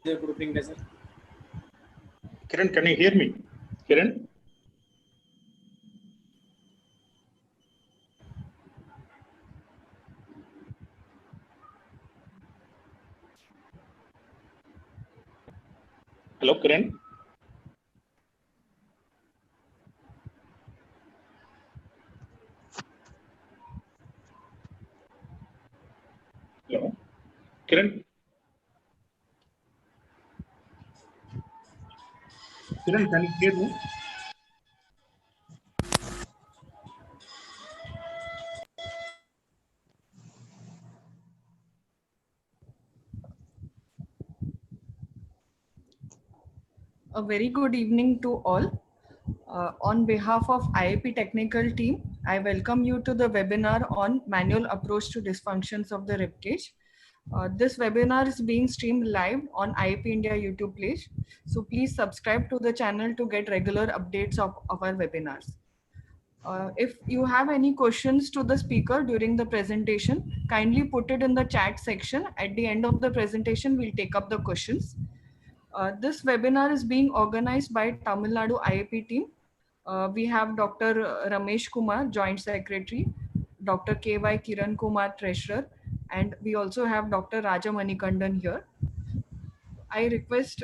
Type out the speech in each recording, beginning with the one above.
Good evening, sir. Kiran, can you hear me? Kiran? Hello, Kiran? Hello? Kiran? Kiran, can you hear me? A very good evening to all. On behalf of IAP technical team, I welcome you to the webinar on manual approach to dysfunctions of the ribcage. This webinar is being streamed live on IAP India YouTube page. So please subscribe to the channel to get regular updates of our webinars. If you have any questions to the speaker during the presentation, kindly put it in the chat section. At the end of the presentation, we'll take up the questions. This webinar is being organized by Tamil Nadu IAP team. We have Dr. Ramesh Kumar, Joint Secretary, Dr. KY Kiran Kumar, Treasurer, and we also have Dr. Raja Manikandan here. I request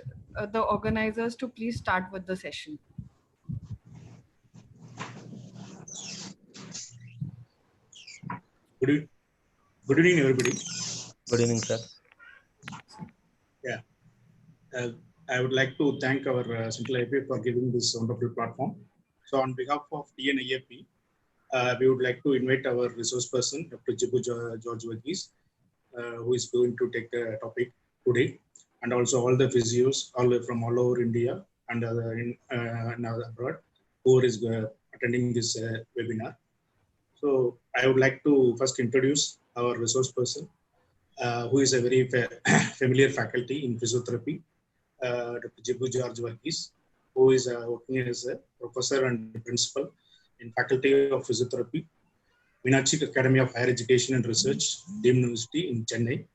the organizers to please start with the session. Good evening, everybody. Good evening, sir. Yeah. I would like to thank our Central IAP for giving this wonderful platform. So on behalf of TNIAP, we would like to invite our resource person, Dr. Jibu George Verghese, who is going to take the topic today, and also all the physios from all over India and abroad who is attending this webinar. So I would like to first introduce our resource person, who is a very familiar faculty in physiotherapy, Dr. Jibu George Verghese, who is working as a professor and principal in Faculty of Physiotherapy, Meenakshi Academy of Higher Education and Research, Deemed University in Chennai.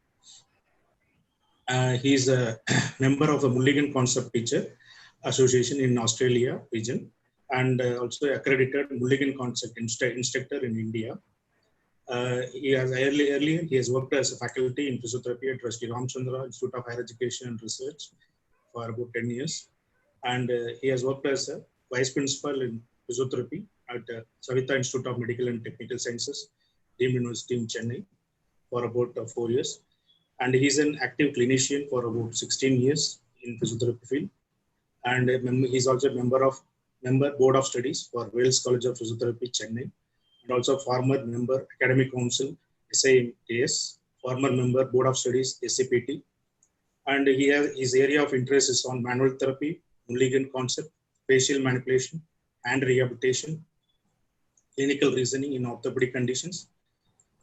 He is a member of the Mulligan Concept Teacher Association in Australia region, and also accredited Mulligan Concept instructor in India. He has earlier he has worked as a faculty in physiotherapy at Sri Ramchandra Institute of Higher Education and Research for about 10 years. And he has worked as a vice principal in physiotherapy at Savitha Institute of Medical and Technical Sciences, Deemed University in Chennai for about 4 years. And he's an active clinician for about 16 years in physiotherapy field. And he's also a member Board of Studies for Wales College of Physiotherapy, Chennai, and also former member Academic Council, SIMAS, former member Board of Studies, SCPT. And his area of interest is on manual therapy, Mulligan concept, facial manipulation, and rehabilitation, clinical reasoning in orthopedic conditions.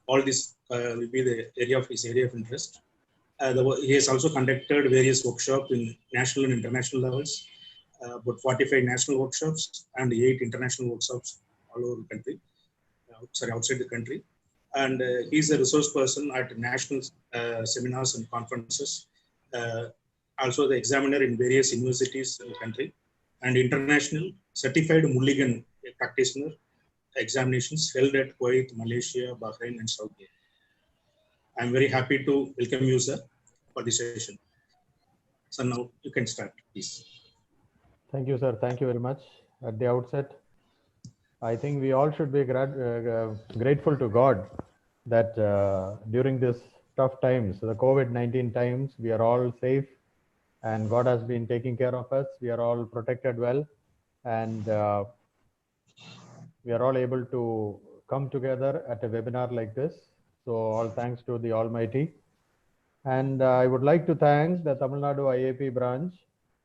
All this will be the area of his area of interest. He has also conducted various workshops in national and international levels, about 45 national workshops and 8 international workshops all over the country, outside the country. And he's a resource person at national seminars and conferences, also the examiner in various universities in the country, and international certified Mulligan practitioner examinations held at Kuwait, Malaysia, Bahrain, and Saudi. I'm very happy to welcome you, sir, for this session. So now you can start, please. Thank you, sir. Thank you very much. At the outset, I think we all should be grateful to God that during this tough times, the COVID-19 times, we are all safe and God has been taking care of us. We are all protected well, and we are all able to come together at a webinar like this. So all thanks to the Almighty. And I would like to thank the Tamil Nadu IAP branch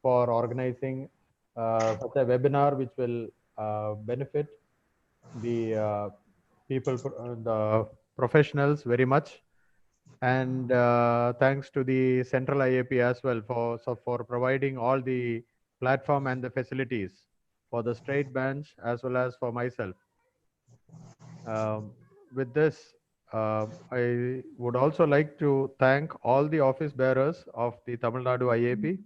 for organizing such a webinar which will benefit the people, the professionals very much. And thanks to the Central IAP as well for providing all the platform and the facilities for the straight bench as well as for myself. With this, I would also like to thank all the office bearers of the Tamil Nadu IAP.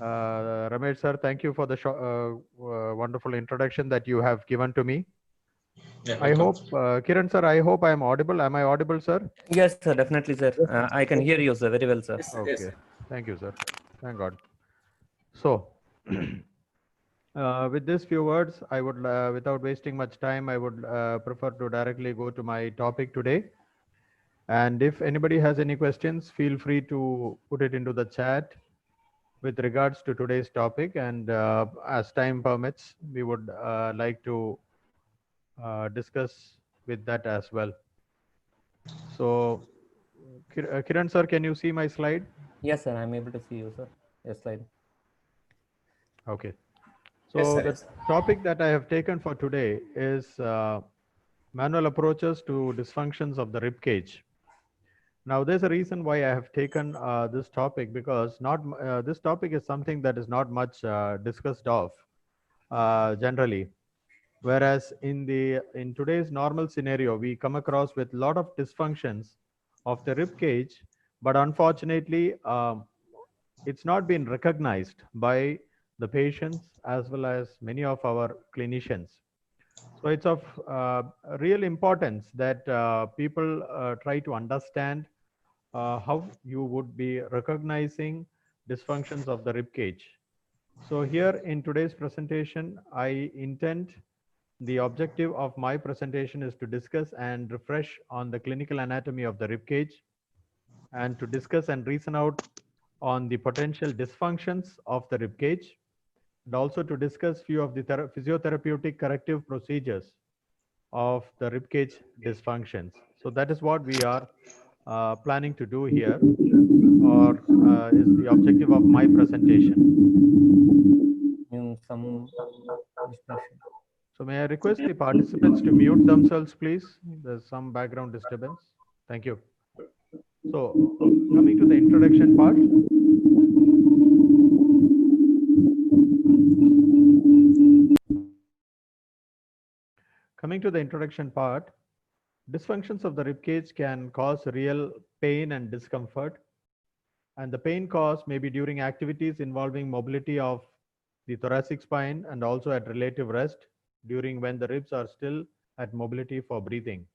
Ramesh sir, thank you for the wonderful introduction that you have given to me. Yeah, I welcome. hope, Kiran sir, I hope I am audible. Am I audible, sir? Yes, sir, definitely, sir. I can hear you, sir, very well, sir. Okay. Thank you, sir. Thank God. So, with these few words, I would, without wasting much time, I would prefer to directly go to my topic today. And if anybody has any questions, feel free to put it into the chat with regards to today's topic. And as time permits, we would like to discuss with that as well. So, Kiran sir, can you see my slide? Yes, sir, I'm able to see you, sir. Yes, slide. Okay. So the topic that I have taken for today is manual approaches to dysfunctions of the rib cage. Now, there's a reason why I have taken this topic, because this topic is something that is not much discussed of generally. Whereas in today's normal scenario, we come across with a lot of dysfunctions of the rib cage, but unfortunately, it's not been recognized by the patients as well as many of our clinicians. So it's of real importance that people try to understand how you would be recognizing dysfunctions of the rib cage. So here in today's presentation, the objective of my presentation is to discuss and refresh on the clinical anatomy of the rib cage, and to discuss and reason out on the potential dysfunctions of the rib cage, and also to discuss few of the physiotherapeutic corrective procedures of the rib cage dysfunctions. So that is what we are planning to do here, or is the objective of my presentation. Some distraction. So may I request the participants to mute themselves, please? There's some background disturbance. Thank you. So coming to the introduction part. Coming to the introduction part, dysfunctions of the rib cage can cause real pain and discomfort. And the pain caused may be during activities involving mobility of the thoracic spine, and also at relative rest during when the ribs are still at mobility for breathing.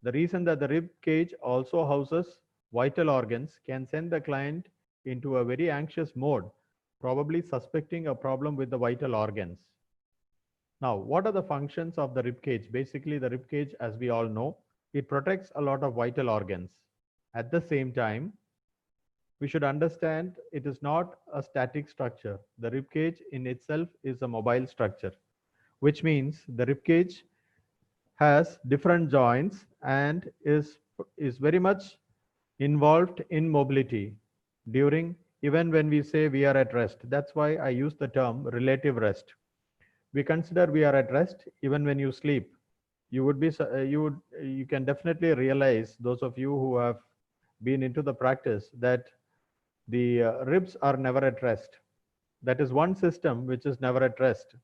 The reason that the rib cage also houses vital organs can send the client into a very anxious mode, probably suspecting a problem with the vital organs. Now, what are the functions of the rib cage? Basically, the rib cage, as we all know, it protects a lot of vital organs. At the same time, we should understand it is not a static structure. The rib cage in itself is a mobile structure, which means the rib cage has different joints and is very much involved in mobility during, even when we say we are at rest. That's why I use the term relative rest. We consider we are at rest even when you sleep. You can definitely realize, those of you who have been into the practice, that the ribs are never at rest. That is one system which is never at rest.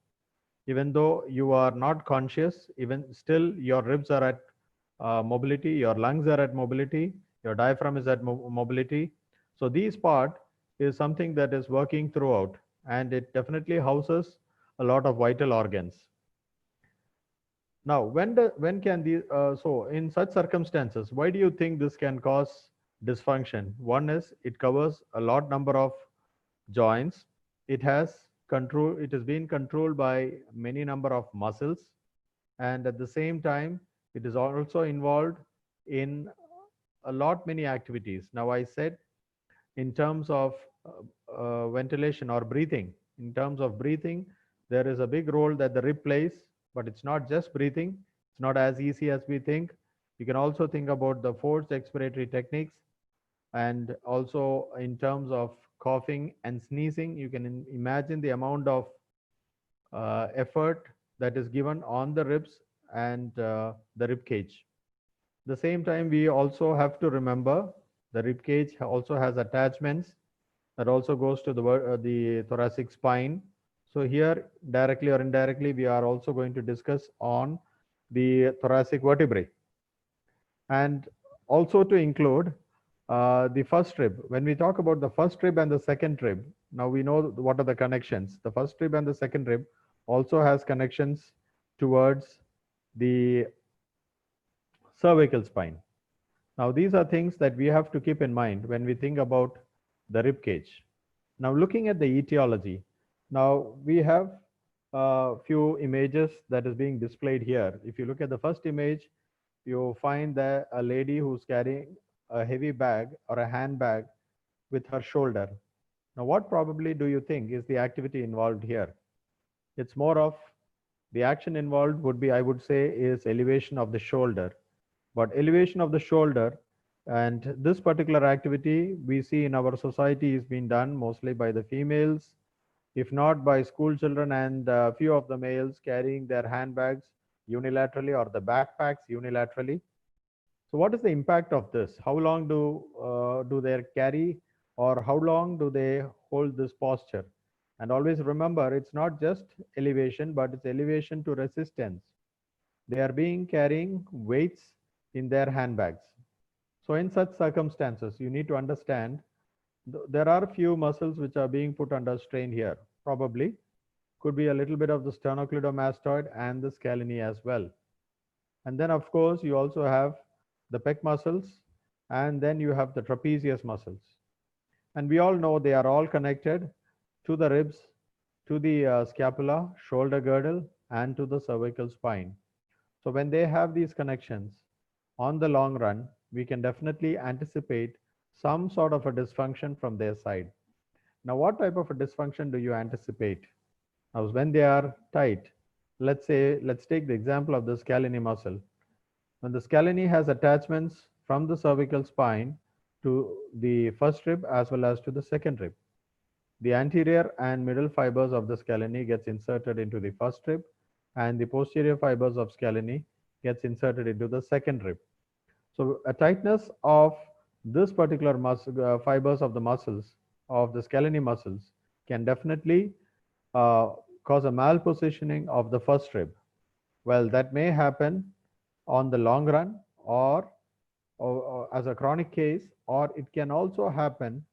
Even though you are not conscious, even still your ribs are at mobility, your lungs are at mobility, your diaphragm is at mobility. So these part is something that is working throughout, and it definitely houses a lot of vital organs. Now, when can these, so in such circumstances, why do you think this can cause dysfunction? One is it covers a lot number of joints. It has been controlled by many number of muscles, and at the same time, it is also involved in a lot many activities. Now, I said in terms of ventilation or breathing. In terms of breathing, there is a big role that the rib plays, but it's not just breathing. It's not as easy as we think. You can also think about the forced expiratory techniques, and also in terms of coughing and sneezing. You can imagine the amount of effort that is given on the ribs and the rib cage. The same time, we also have to remember the rib cage also has attachments that also goes to the thoracic spine. So here, directly or indirectly, we are also going to discuss on the thoracic vertebrae. and also to include the first rib. When we talk about the first rib and the second rib, now we know what are the connections. The first rib and the second rib also has connections towards the cervical spine. Now, these are things that we have to keep in mind when we think about the rib cage. Now, looking at the etiology, now we have a few images that is being displayed here. If you look at the first image, you find that a lady who's carrying a heavy bag or a handbag with her shoulder. Now, what probably do you think is the activity involved here? It's more of the action involved would be, I would say, is elevation of the shoulder. But elevation of the shoulder and this particular activity we see in our society is being done mostly by the females, if not by school children and a few of the males carrying their handbags unilaterally or the backpacks unilaterally. So what is the impact of this? How long do they carry, or how long do they hold this posture? And always remember, it's not just elevation, but it's elevation to resistance. They are being carrying weights in their handbags. So in such circumstances, you need to understand there are few muscles which are being put under strain here. Probably could be a little bit of the sternocleidomastoid and the scalene as well. And then of course you also have the pec muscles, and then you have the trapezius muscles. And we all know they are all connected to the ribs, to the scapula, shoulder girdle, and to the cervical spine. So when they have these connections, on the long run, we can definitely anticipate some sort of a dysfunction from their side. Now, what type of a dysfunction do you anticipate? Now, when they are tight, let's take the example of the scalene muscle. When the scalene has attachments from the cervical spine to the first rib as well as to the second rib, the anterior and middle fibers of the scalene gets inserted into the first rib, and the posterior fibers of scalene gets inserted into the second rib. So a tightness of this particular muscle, fibers of the muscles of the scalene muscles can definitely cause a malpositioning of the first rib. Well, that may happen on the long run or as a chronic case, or it can also happen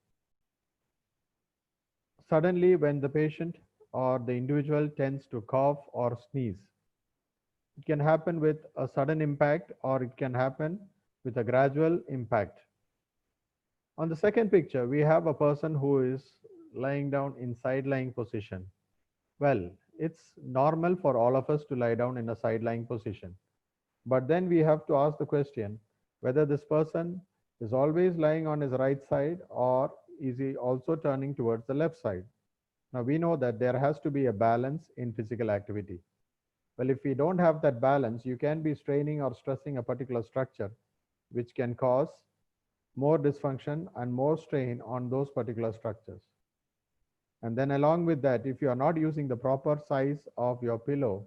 suddenly when the patient or the individual tends to cough or sneeze. It can happen with a sudden impact, or it can happen with a gradual impact. On the second picture, we have a person who is lying down in side lying position. Well, it's normal for all of us to lie down in a side lying position. But then we have to ask the question whether this person is always lying on his right side, or is he also turning towards the left side? Now we know that there has to be a balance in physical activity. Well, if we don't have that balance, you can be straining or stressing a particular structure, which can cause more dysfunction and more strain on those particular structures. And then along with that, if you are not using the proper size of your pillow,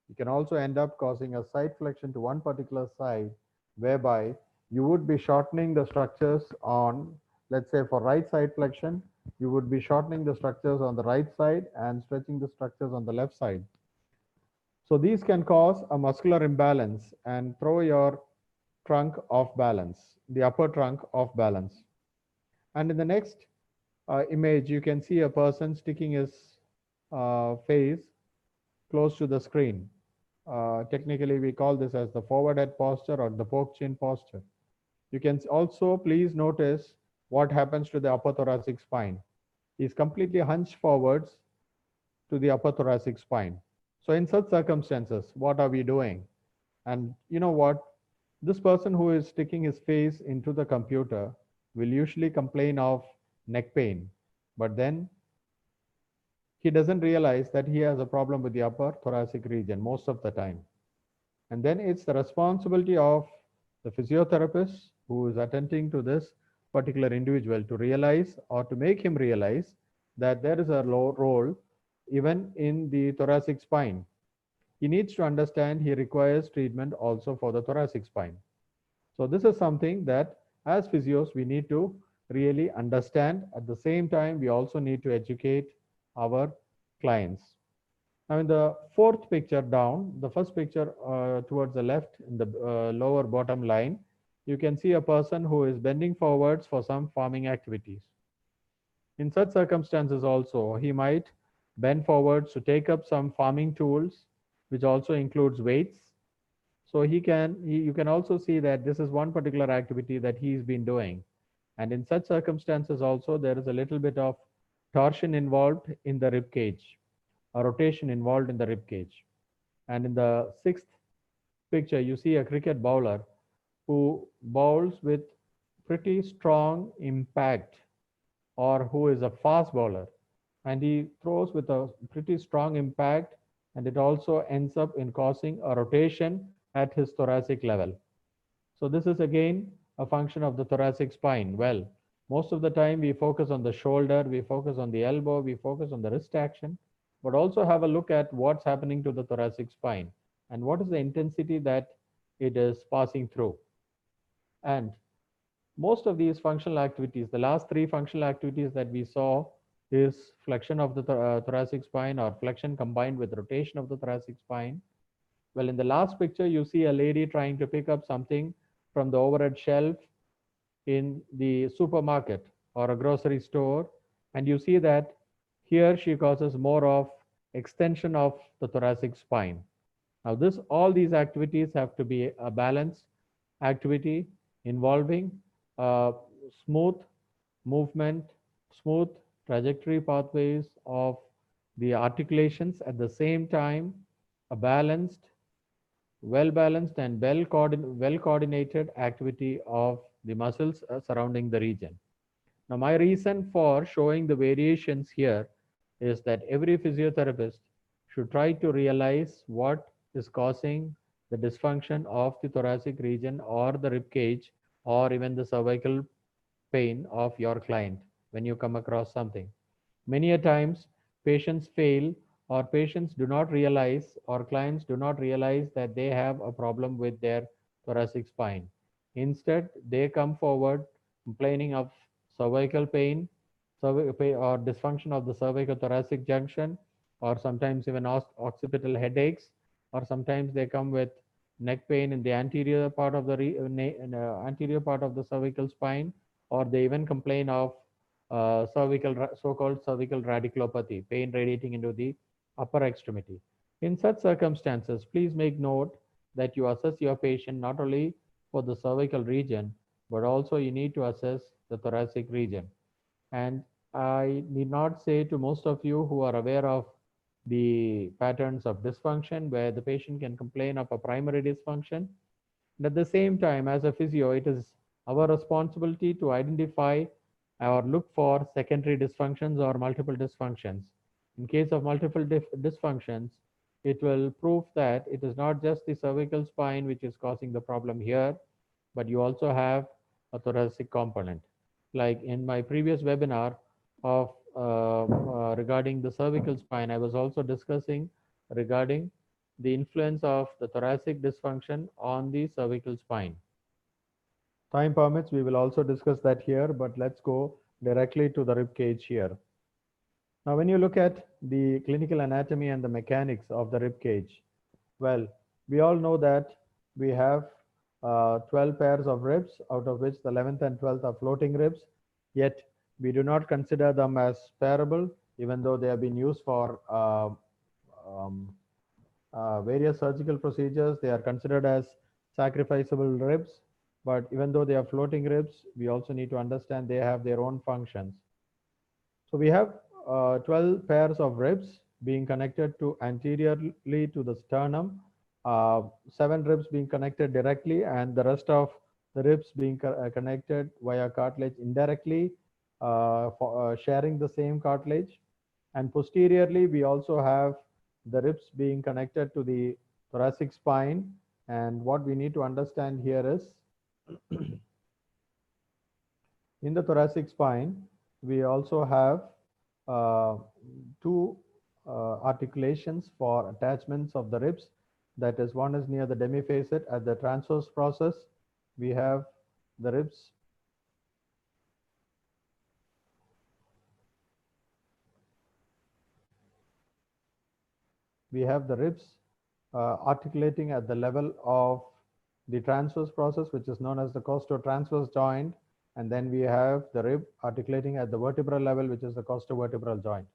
you can also end up causing a side flexion to one particular side, whereby you would be shortening the structures on, let's say for right side flexion, you would be shortening the structures on the right side and stretching the structures on the left side. So these can cause a muscular imbalance and throw your trunk off balance, the upper trunk off balance. And in the next image, you can see a person sticking his face close to the screen. Technically, we call this as the forward head posture or the poke chin posture. You can also please notice what happens to the upper thoracic spine. He's completely hunched forwards to the upper thoracic spine. So in such circumstances, what are we doing? And you know what? This person who is sticking his face into the computer will usually complain of neck pain, but then he doesn't realize that he has a problem with the upper thoracic region most of the time. And then it's the responsibility of the physiotherapist who is attending to this particular individual to realize, or to make him realize, that there is a role even in the thoracic spine. He needs to understand he requires treatment also for the thoracic spine. So this is something that as physios we need to really understand. At the same time, we also need to educate our clients. Now in the fourth picture down, the first picture towards the left in the lower bottom line, you can see a person who is bending forwards for some farming activities. In such circumstances also, he might bend forwards to take up some farming tools, which also includes weights. So you can also see that this is one particular activity that he's been doing. And in such circumstances also, there is a little bit of torsion involved in the rib cage, a rotation involved in the rib cage. And in the sixth picture, you see a cricket bowler who bowls with pretty strong impact, or who is a fast bowler, and he throws with a pretty strong impact, and it also ends up in causing a rotation at his thoracic level. So this is again a function of the thoracic spine. Well, most of the time we focus on the shoulder, we focus on the elbow, we focus on the wrist action, but also have a look at what's happening to the thoracic spine and what is the intensity that it is passing through. And most of these functional activities, the last three functional activities that we saw is flexion of the thoracic spine, or flexion combined with rotation of the thoracic spine. Well, in the last picture, you see a lady trying to pick up something from the overhead shelf in the supermarket or a grocery store. And you see that here she causes more of extension of the thoracic spine. Now, all these activities have to be a balanced activity involving smooth movement, smooth trajectory pathways of the articulations, at the same time a well balanced and well coordinated activity of the muscles surrounding the region. Now, my reason for showing the variations here is that every physiotherapist should try to realize what is causing the dysfunction of the thoracic region or the rib cage or even the cervical pain of your client when you come across something. Many a times, patients fail, or patients do not realize, or clients do not realize that they have a problem with their thoracic spine. Instead, they come forward complaining of cervical pain, or dysfunction of the cervical thoracic junction, or sometimes even occipital headaches, or sometimes they come with neck pain in the anterior part of the anterior part of the cervical spine, or they even complain of so-called cervical radiculopathy, pain radiating into the upper extremity. In such circumstances, please make note that you assess your patient not only for the cervical region, but also you need to assess the thoracic region. And I need not say to most of you who are aware of the patterns of dysfunction where the patient can complain of a primary dysfunction. And at the same time, as a physio, it is our responsibility to identify or look for secondary dysfunctions or multiple dysfunctions. In case of multiple dysfunctions, it will prove that it is not just the cervical spine which is causing the problem here, but you also have a thoracic component. Like in my previous webinar of regarding the cervical spine, I was also discussing regarding the influence of the thoracic dysfunction on the cervical spine. Time permits, we will also discuss that here, but let's go directly to the rib cage here. Now, when you look at the clinical anatomy and the mechanics of the rib cage, well, we all know that we have 12 pairs of ribs, out of which the 11th and 12th are floating ribs, yet we do not consider them as spareable, even though they have been used for various surgical procedures. They are considered as sacrificable ribs, but even though they are floating ribs, we also need to understand they have their own functions. So we have 12 pairs of ribs being connected to anteriorly to the sternum, 7 ribs being connected directly, and the rest of the ribs being connected via cartilage indirectly, sharing the same cartilage. And posteriorly, we also have the ribs being connected to the thoracic spine. And what we need to understand here is in the thoracic spine, we also have two articulations for attachments of the ribs. That is, one is near the demifacet at the transverse process. We have the ribs articulating at the level of the transverse process, which is known as the costotransverse joint, and then we have the rib articulating at the vertebral level, which is the costovertebral joint.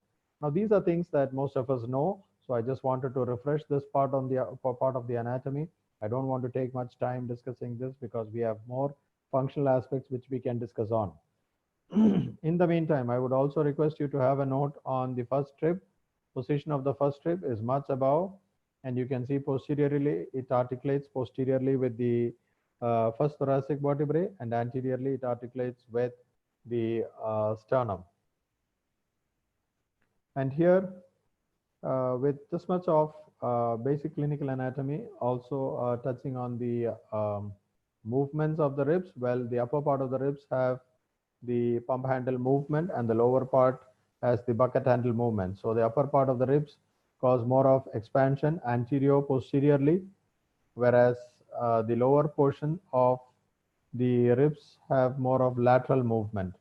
Now, these are things that most of us know, so I just wanted to refresh this part on the part of the anatomy. I don't want to take much time discussing this because we have more functional aspects which we can discuss on. In the meantime, I would also request you to have a note on the first rib. Position of the first rib is much above, and you can see posteriorly it articulates posteriorly with the first thoracic vertebrae, and anteriorly it articulates with the sternum. And here, with this much of basic clinical anatomy, also touching on the movements of the ribs. Well, the upper part of the ribs have the pump handle movement, and the lower part has the bucket handle movement. So the upper part of the ribs cause more of expansion anterior posteriorly, whereas the lower portion of the ribs have more of lateral movement.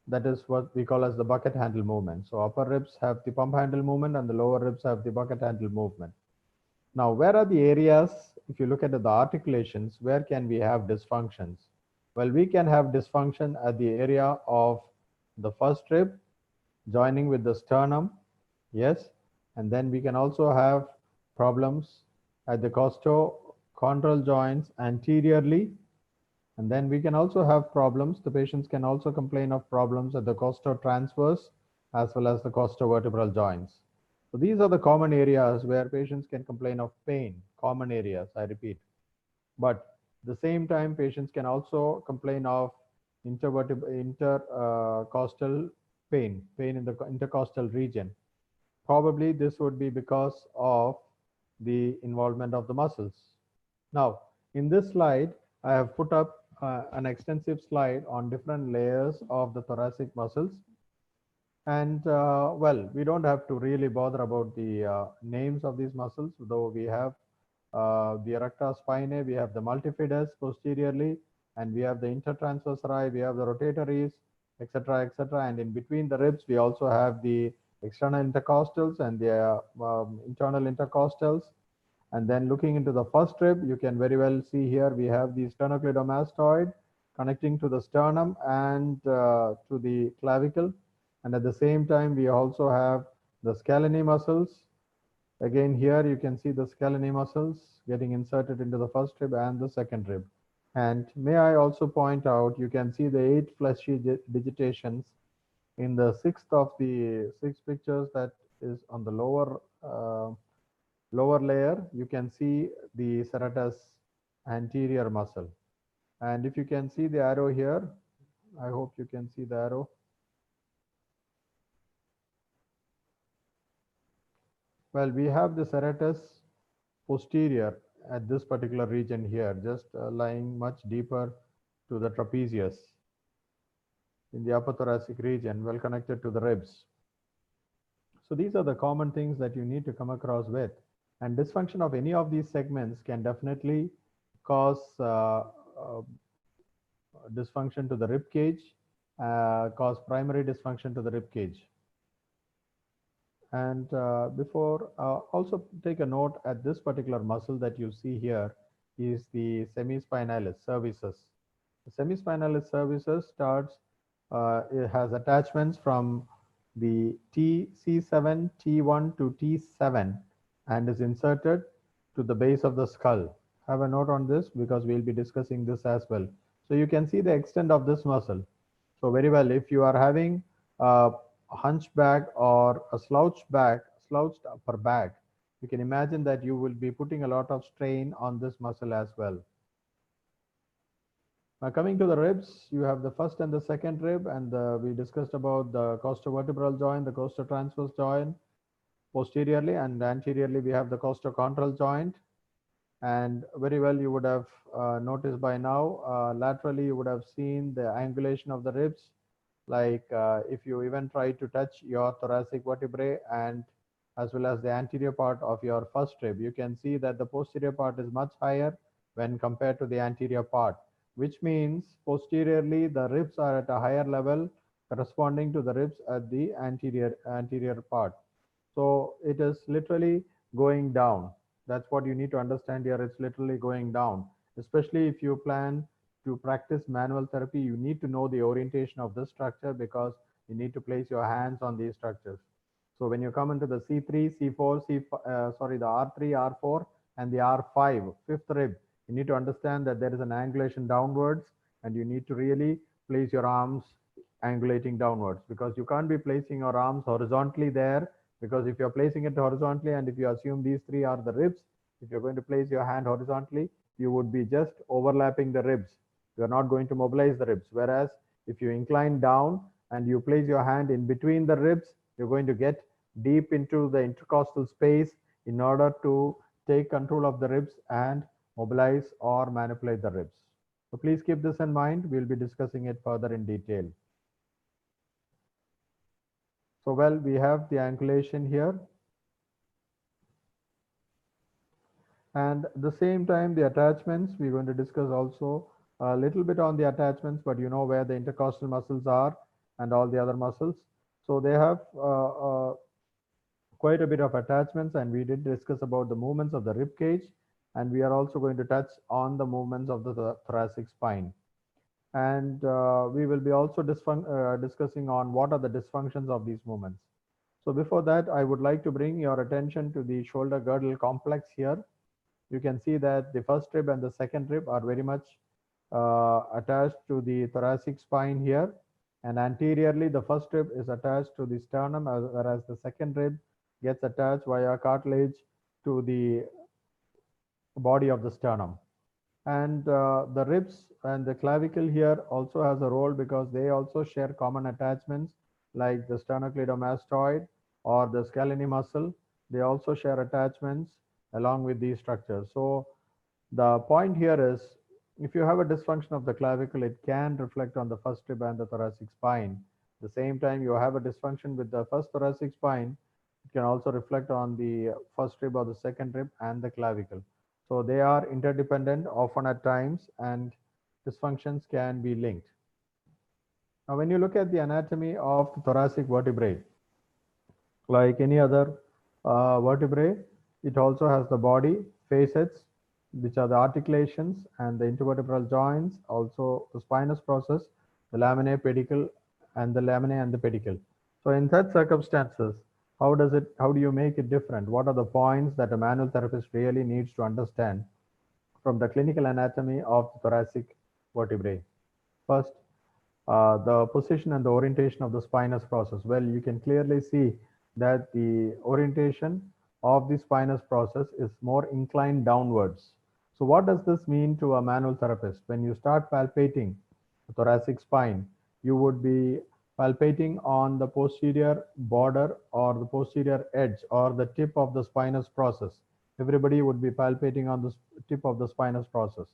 That is what we call as the bucket handle movement. So upper ribs have the pump handle movement and the lower ribs have the bucket handle movement. Now, where are the areas, if you look at the articulations, where can we have dysfunctions? Well, we can have dysfunction at the area of the first rib joining with the sternum, yes, and then we can also have problems at the costochondral joints anteriorly, and then we can also have problems. The patients can also complain of problems at the costotransverse as well as the costovertebral joints. So these are the common areas where patients can complain of pain, common areas, I repeat. But at the same time, patients can also complain of intercostal pain in the intercostal region. Probably this would be because of the involvement of the muscles. Now, in this slide, I have put up an extensive slide on different layers of the thoracic muscles. And well, we don't have to really bother about the names of these muscles, though we have the erector spinae, we have the multifidus posteriorly, and we have the intertransversi, we have the rotatories, etc., etc. And in between the ribs, we also have the external intercostals and the internal intercostals. And then looking into the first rib, you can very well see here we have the sternocleidomastoid connecting to the sternum and to the clavicle. And at the same time, we also have the scalene muscles. Again, here you can see the scalene muscles getting inserted into the first rib and the second rib. And may I also point out, you can see the 8 fleshy digitations in the sixth of the 6 pictures that is on the lower layer. You can see the serratus anterior muscle. And if you can see the arrow here, I hope you can see the arrow. Well, we have the serratus posterior at this particular region here, just lying much deeper to the trapezius in the upper thoracic region, well connected to the ribs. So these are the common things that you need to come across with. And dysfunction of any of these segments can definitely cause dysfunction to the rib cage, cause primary dysfunction to the rib cage. And before, also take a note at this particular muscle that you see here is the semispinalis cervicis. The semispinalis cervicis starts, it has attachments from the C7, T1 to T7 and is inserted to the base of the skull. Have a note on this because we'll be discussing this as well. So you can see the extent of this muscle. So very well, if you are having a hunchback or a slouched upper back, you can imagine that you will be putting a lot of strain on this muscle as well. Now coming to the ribs, you have the first and the second rib, and we discussed about the costovertebral joint, the costotransverse joint posteriorly, and anteriorly we have the costochondral joint. And very well, you would have noticed by now, laterally you would have seen the angulation of the ribs. Like if you even try to touch your thoracic vertebrae and as well as the anterior part of your first rib, you can see that the posterior part is much higher when compared to the anterior part, which means posteriorly the ribs are at a higher level corresponding to the ribs at the anterior part. So it is literally going down. That's what you need to understand here. It's literally going down. Especially if you plan to practice manual therapy, you need to know the orientation of this structure because you need to place your hands on these structures. So when you come into the C3, C4, the R3, R4, and the R5, fifth rib, you need to understand that there is an angulation downwards, and you need to really place your arms angulating downwards, because you can't be placing your arms horizontally there, because if you're placing it horizontally and if you assume these three are the ribs, if you're going to place your hand horizontally, you would be just overlapping the ribs. You're not going to mobilize the ribs. Whereas if you incline down and you place your hand in between the ribs, you're going to get deep into the intercostal space in order to take control of the ribs and mobilize or manipulate the ribs. So please keep this in mind. We'll be discussing it further in detail. So well, we have the angulation here. And at the same time, the attachments, we're going to discuss also a little bit on the attachments, but you know where the intercostal muscles are and all the other muscles. So they have quite a bit of attachments, and we did discuss about the movements of the rib cage, and we are also going to touch on the movements of the thoracic spine. And we will be also discussing on what are the dysfunctions of these movements. So before that, I would like to bring your attention to the shoulder girdle complex here. You can see that the first rib and the second rib are very much attached to the thoracic spine here. And anteriorly, the first rib is attached to the sternum, whereas the second rib gets attached via cartilage to the body of the sternum. And the ribs and the clavicle here also has a role because they also share common attachments like the sternocleidomastoid or the scalene muscle. They also share attachments along with these structures. So the point here is, if you have a dysfunction of the clavicle, it can reflect on the first rib and the thoracic spine. At the same time, you have a dysfunction with the first thoracic spine, it can also reflect on the first rib or the second rib and the clavicle. So they are interdependent often at times, and dysfunctions can be linked. Now, when you look at the anatomy of the thoracic vertebrae, like any other vertebrae, it also has the body, facets, which are the articulations and the intervertebral joints, also the spinous process, the laminae, pedicle, and the laminae and the pedicle. So in such circumstances, how do you make it different? What are the points that a manual therapist really needs to understand from the clinical anatomy of the thoracic vertebrae? First, the position and the orientation of the spinous process. Well, you can clearly see that the orientation of the spinous process is more inclined downwards. So what does this mean to a manual therapist? When you start palpating the thoracic spine, you would be palpating on the posterior border or the posterior edge or the tip of the spinous process. Everybody would be palpating on the tip of the spinous process.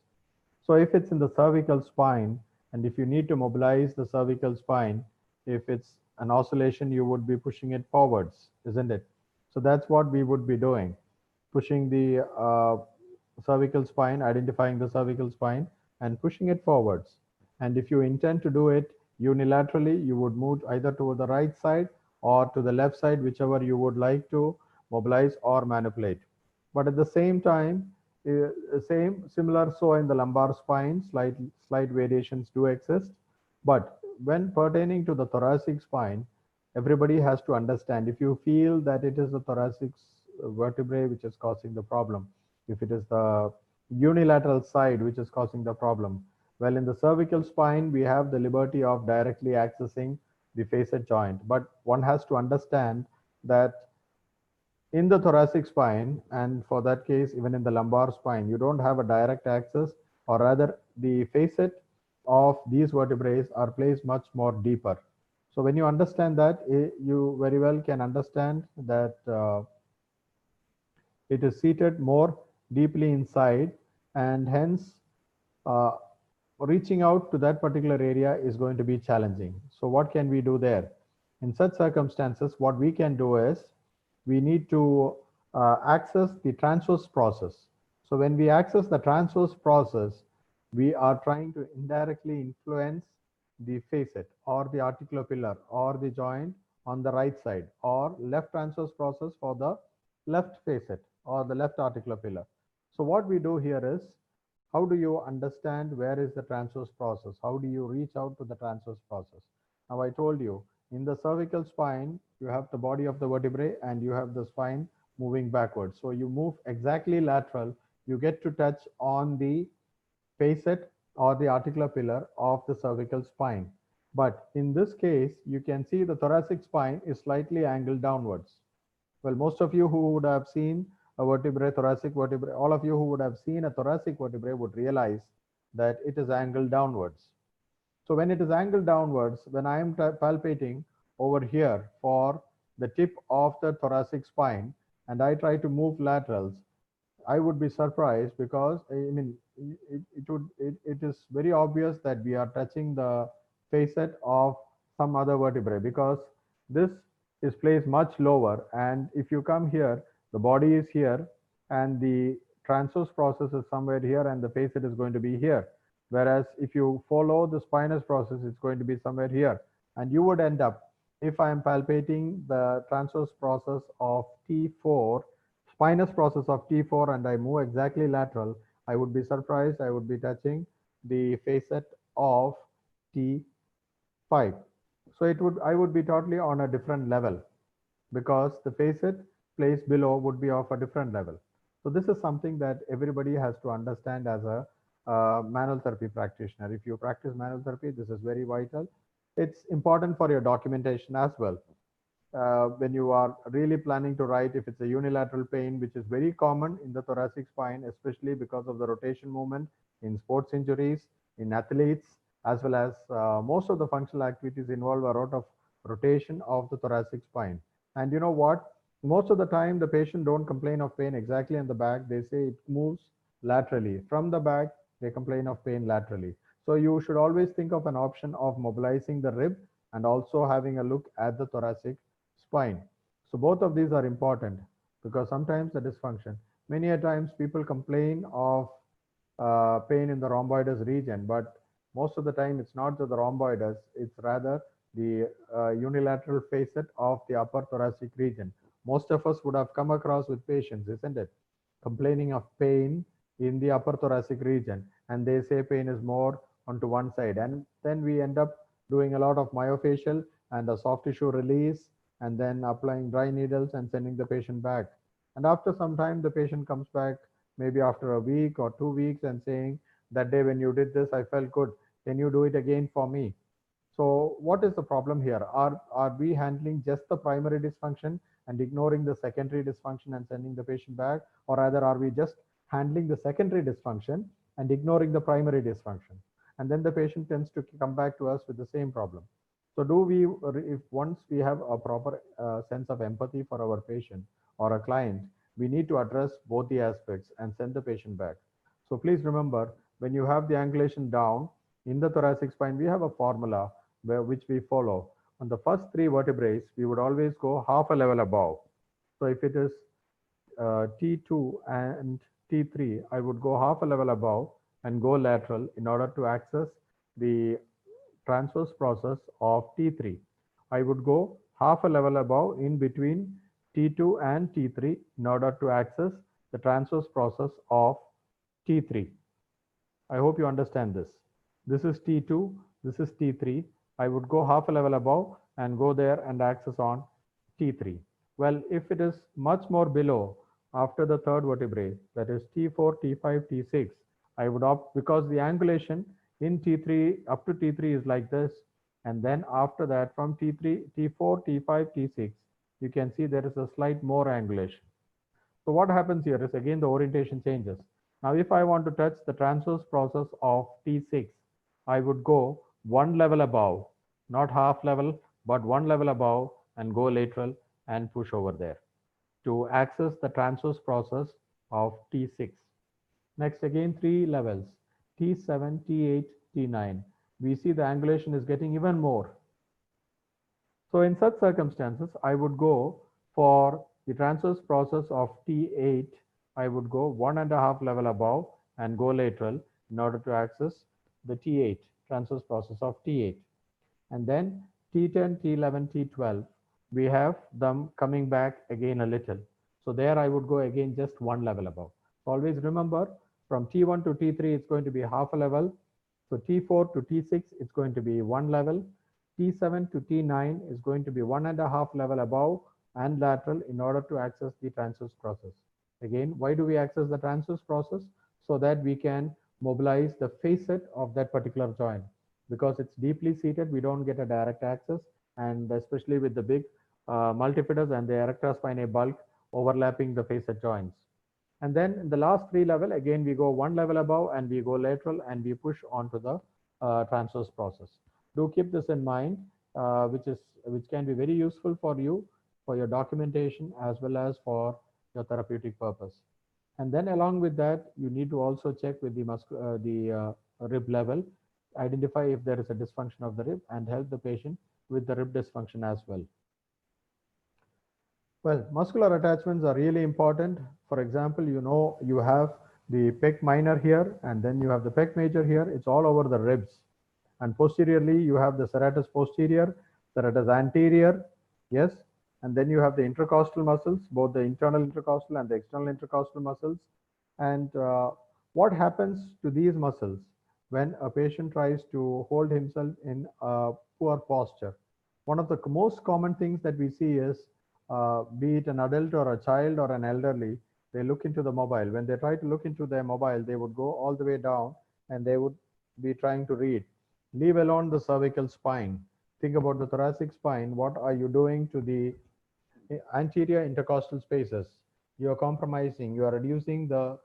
So if it's in the cervical spine, and if you need to mobilize the cervical spine, if it's an oscillation, you would be pushing it forwards, isn't it? So that's what we would be doing, pushing the cervical spine, identifying the cervical spine and pushing it forwards. And if you intend to do it unilaterally, you would move either to the right side or to the left side, whichever you would like to mobilize or manipulate. But at the same time, similar so in the lumbar spine, slight variations do exist. But when pertaining to the thoracic spine, everybody has to understand, if you feel that it is the thoracic vertebrae which is causing the problem, if it is the unilateral side which is causing the problem, well, in the cervical spine, we have the liberty of directly accessing the facet joint. But one has to understand that in the thoracic spine, and for that case, even in the lumbar spine, you don't have a direct access, or rather the facet of these vertebrae are placed much more deeper. So when you understand that, you very well can understand that it is seated more deeply inside, and hence reaching out to that particular area is going to be challenging. So what can we do there? In such circumstances, what we can do is we need to access the transverse process. So when we access the transverse process, we are trying to indirectly influence the facet or the articular or the joint on the right side, or left transverse process for the left facet. or the left articular pillar. So what we do here is, how do you understand where is the transverse process? How do you reach out to the transverse process? Now I told you, in the cervical spine, you have the body of the vertebrae and you have the spine moving backwards. So you move exactly lateral, you get to touch on the facet or the articular pillar of the cervical spine. But in this case, you can see the thoracic spine is slightly angled downwards. Well, most of you who would have seen a vertebrae, thoracic vertebrae, all of you who would have seen a thoracic vertebrae would realize that it is angled downwards. So when it is angled downwards, when I am palpating over here for the tip of the thoracic spine and I try to move laterals, I would be surprised because it is very obvious that we are touching the facet of some other vertebrae because this is placed much lower. And if you come here, the body is here and the transverse process is somewhere here and the facet is going to be here. Whereas if you follow the spinous process, it's going to be somewhere here. And you would end up, if I am palpating the transverse process of T4, spinous process of T4, and I move exactly lateral, I would be surprised, I would be touching the facet of T5. So I would be totally on a different level because the facet placed below would be of a different level. So this is something that everybody has to understand as a manual therapy practitioner. If you practice manual therapy, this is very vital. It's important for your documentation as well. When you are really planning to write, if it's a unilateral pain, which is very common in the thoracic spine, especially because of the rotation movement in sports injuries, in athletes, as well as most of the functional activities involve a lot of rotation of the thoracic spine. And you know what? Most of the time, the patient don't complain of pain exactly in the back. They say it moves laterally. From the back, they complain of pain laterally. So you should always think of an option of mobilizing the rib and also having a look at the thoracic spine. So both of these are important because sometimes the dysfunction. Many a times people complain of pain in the rhomboidus region, but most of the time it's not the rhomboidus, it's rather the unilateral facet of the upper thoracic region. Most of us would have come across with patients, isn't it? Complaining of pain in the upper thoracic region, and they say pain is more onto one side. And then we end up doing a lot of myofascial and a soft tissue release, and then applying dry needles and sending the patient back. And after some time, the patient comes back, maybe after a week or 2 weeks, and saying, that day when you did this, I felt good. Can you do it again for me? So what is the problem here? Are we handling just the primary dysfunction and ignoring the secondary dysfunction and sending the patient back? Or rather, are we just handling the secondary dysfunction and ignoring the primary dysfunction? And then the patient tends to come back to us with the same problem. So if once we have a proper sense of empathy for our patient or a client, we need to address both the aspects and send the patient back. So please remember, when you have the angulation down in the thoracic spine, we have a formula which we follow. On the first three vertebrae, we would always go half a level above. So if it is T2 and T3, I would go half a level above and go lateral in order to access the transverse process of T3. I would go half a level above in between T2 and T3 in order to access the transverse process of T3. I hope you understand this. This is T2, this is T3. I would go half a level above and go there and access on T3. Well, if it is much more below after the third vertebrae, that is T4, T5, T6, I would opt, because the angulation in T3 up to T3 is like this. And then after that, from T3, T4, T5, T6, you can see there is a slight more angulation. So what happens here is again the orientation changes. Now, if I want to touch the transverse process of T6, I would go one level above, not half level, but one level above and go lateral and push over there to access the transverse process of T6. Next, again, three levels, T7, T8, T9. We see the angulation is getting even more. So in such circumstances, I would go for the transverse process of T8. I would go 1.5 level above and go lateral in order to access the T8, transverse process of T8. And then T10, T11, T12, we have them coming back again a little. So there I would go again just one level above. So always remember, from T1 to T3, it's going to be half a level. So T4 to T6, it's going to be one level. T7 to T9 is going to be 1.5 level above and lateral in order to access the transverse process. Again, why do we access the transverse process? So that we can mobilize the facet of that particular joint. Because it's deeply seated, we don't get a direct access, and especially with the big multifidus and the erector spinae bulk overlapping the facet joints. And then in the last three level, again, we go one level above and we go lateral and we push onto the transverse process. Do keep this in mind, which can be very useful for you for your documentation as well as for your therapeutic purpose. And then along with that, you need to also check with the rib level, identify if there is a dysfunction of the rib and help the patient with the rib dysfunction as well. Well, muscular attachments are really important. For example, you have the pec minor here, and then you have the pec major here. It's all over the ribs. And posteriorly, you have the serratus posterior, serratus anterior, yes. And then you have the intercostal muscles, both the internal intercostal and the external intercostal muscles. And what happens to these muscles when a patient tries to hold himself in a poor posture? One of the most common things that we see is, be it an adult or a child or an elderly, they look into the mobile. When they try to look into their mobile, they would go all the way down and they would be trying to read. Leave alone the cervical spine. Think about the thoracic spine. What are you doing to the anterior intercostal spaces? You are compromising. You are reducing the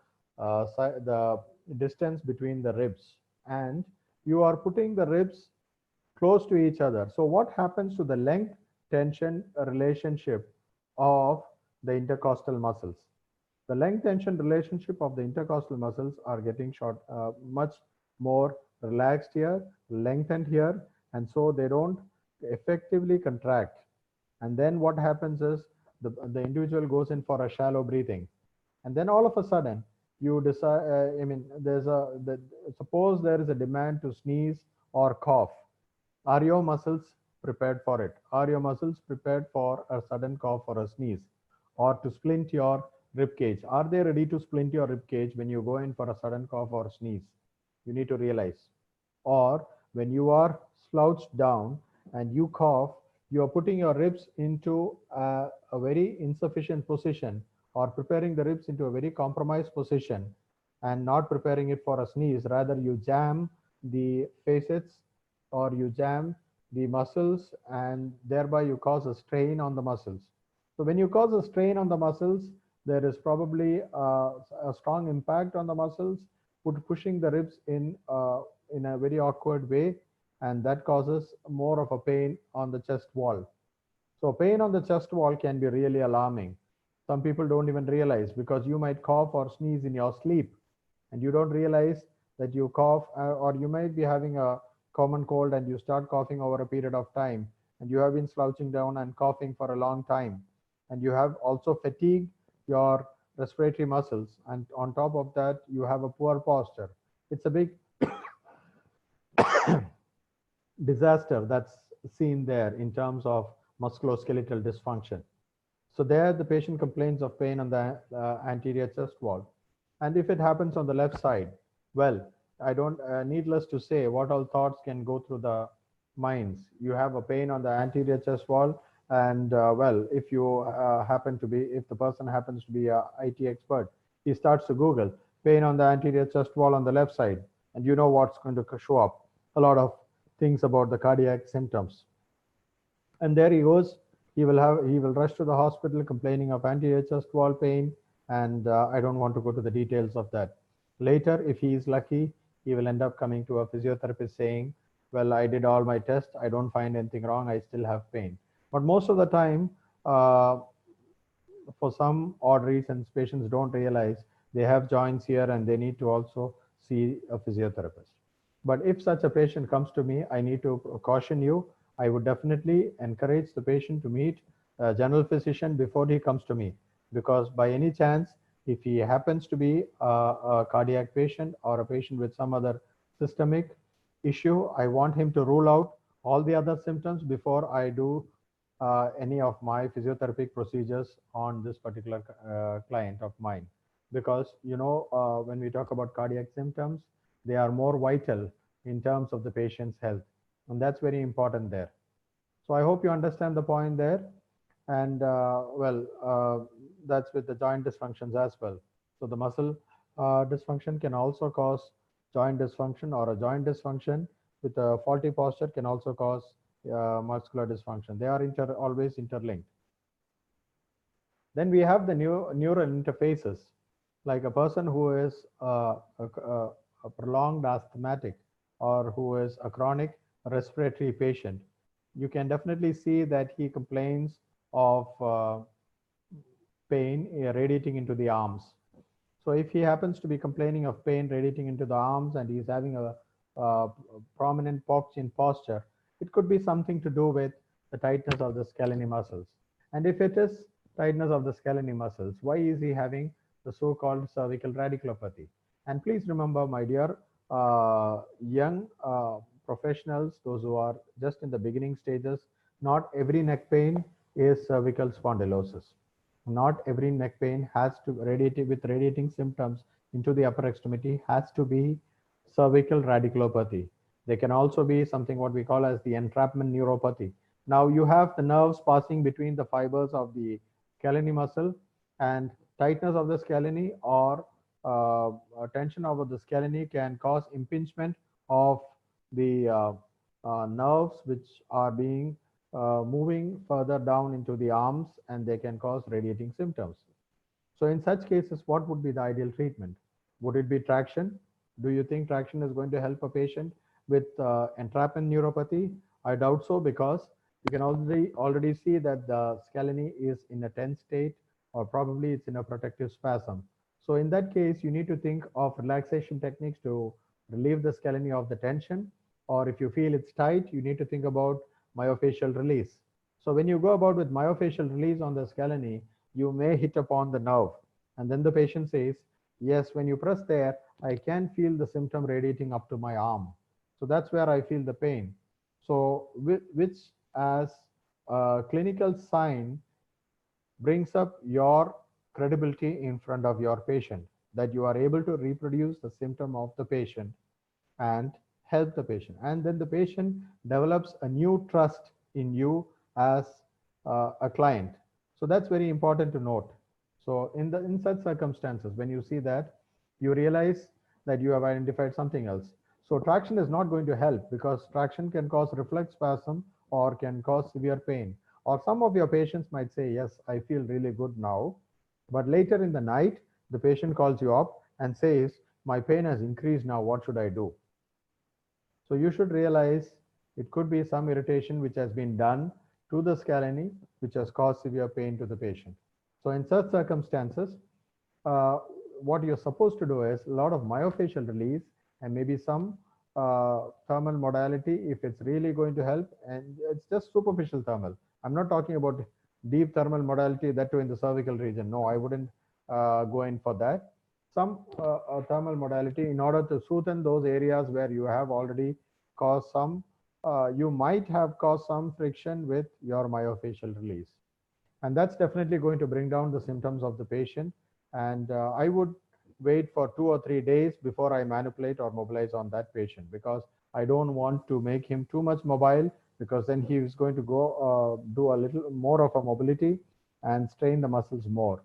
distance between the ribs, and you are putting the ribs close to each other. So what happens to the length tension relationship of the intercostal muscles? The length tension relationship of the intercostal muscles are getting much more relaxed here, lengthened here, and so they don't effectively contract. And then what happens is the individual goes in for a shallow breathing, and then all of a sudden you decide, suppose there is a demand to sneeze or cough. Are your muscles prepared for it? Are your muscles prepared for a sudden cough or a sneeze, or to splint your rib cage? Are they ready to splint your rib cage when you go in for a sudden cough or sneeze? You need to realize. Or when you are slouched down and you cough, you are putting your ribs into a very insufficient position, or preparing the ribs into a very compromised position and not preparing it for a sneeze. Rather, you jam the facets or you jam the muscles, and thereby you cause a strain on the muscles. So when you cause a strain on the muscles, there is probably a strong impact on the muscles, pushing the ribs in a very awkward way, and that causes more of a pain on the chest wall. So pain on the chest wall can be really alarming. Some people don't even realize, because you might cough or sneeze in your sleep and you don't realize that you cough, or you might be having a common cold and you start coughing over a period of time, and you have been slouching down and coughing for a long time, and you have also fatigued your respiratory muscles, and on top of that you have a poor posture. It's a big disaster that's seen there in terms of musculoskeletal dysfunction. So there the patient complains of pain on the anterior chest wall. And if it happens on the left side, well, I don't, needless to say, what all thoughts can go through the minds. You have a pain on the anterior chest wall, and well, if you if the person happens to be a IT expert, he starts to Google pain on the anterior chest wall on the left side, and you know what's going to show up. A lot of things about the cardiac symptoms. And there he goes. He will rush to the hospital complaining of anterior chest wall pain, and I don't want to go to the details of that. Later, if he is lucky, he will end up coming to a physiotherapist saying, well, I did all my tests, I don't find anything wrong, I still have pain. But most of the time, for some odd reasons, patients don't realize they have joints here and they need to also see a physiotherapist. But if such a patient comes to me, I need to caution you. I would definitely encourage the patient to meet a general physician before he comes to me, because by any chance, if he happens to be a cardiac patient or a patient with some other systemic issue, I want him to rule out all the other symptoms before I do any of my physiotherapeutic procedures on this particular client of mine, because when we talk about cardiac symptoms, they are more vital in terms of the patient's health, and that's very important there. So I hope you understand the point there. And that's with the joint dysfunctions as well. So the muscle dysfunction can also cause joint dysfunction, or a joint dysfunction with a faulty posture can also cause muscular dysfunction. They are always interlinked. Then we have the neural interfaces, like a person who is a prolonged asthmatic, or who is a chronic respiratory patient. You can definitely see that he complains of pain radiating into the arms. So if he happens to be complaining of pain radiating into the arms, and he's having a prominent pop in posture, it could be something to do with the tightness of the scalene muscles. And if it is tightness of the scalene muscles, why is he having the so-called cervical radiculopathy? And please remember, my dear young professionals, those who are just in the beginning stages, not every neck pain is cervical spondylosis. Not every neck pain has to with radiating symptoms into the upper extremity has to be cervical radiculopathy. There can also be something what we call as the entrapment neuropathy. Now you have the nerves passing between the fibers of the scalene muscle, and tightness of the scalene or tension over the scalene can cause impingement of the nerves which are being moving further down into the arms, and they can cause radiating symptoms. So in such cases, what would be the ideal treatment? Would it be traction? Do you think traction is going to help a patient with entrapment neuropathy? I doubt so, because you can already see that the scalene is in a tense state, or probably it's in a protective spasm. So in that case, you need to think of relaxation techniques to relieve the scalene of the tension. Or if you feel it's tight, you need to think about myofascial release. So when you go about with myofascial release on the scalene, you may hit upon the nerve. And then the patient says, yes, when you press there, I can feel the symptom radiating up to my arm. So that's where I feel the pain. So which as a clinical sign brings up your credibility in front of your patient, that you are able to reproduce the symptom of the patient and help the patient. And then the patient develops a new trust in you as a client. So that's very important to note. So in such circumstances, when you see that, you realize that you have identified something else. So traction is not going to help, because traction can cause reflex spasm or can cause severe pain. Or some of your patients might say, yes, I feel really good now. But later in the night, the patient calls you up and says, my pain has increased now, what should I do? So you should realize it could be some irritation which has been done to the scalene, which has caused severe pain to the patient. So in such circumstances, what you're supposed to do is a lot of myofascial release, and maybe some thermal modality if it's really going to help. And it's just superficial thermal. I'm not talking about deep thermal modality, that too in the cervical region. No, I wouldn't go in for that. Some thermal modality in order to soothe those areas where you have already caused some, you might have caused some friction with your myofascial release. And that's definitely going to bring down the symptoms of the patient. And I would wait for 2 or 3 days before I manipulate or mobilize on that patient, because I don't want to make him too much mobile, because then he is going to go do a little more of a mobility and strain the muscles more.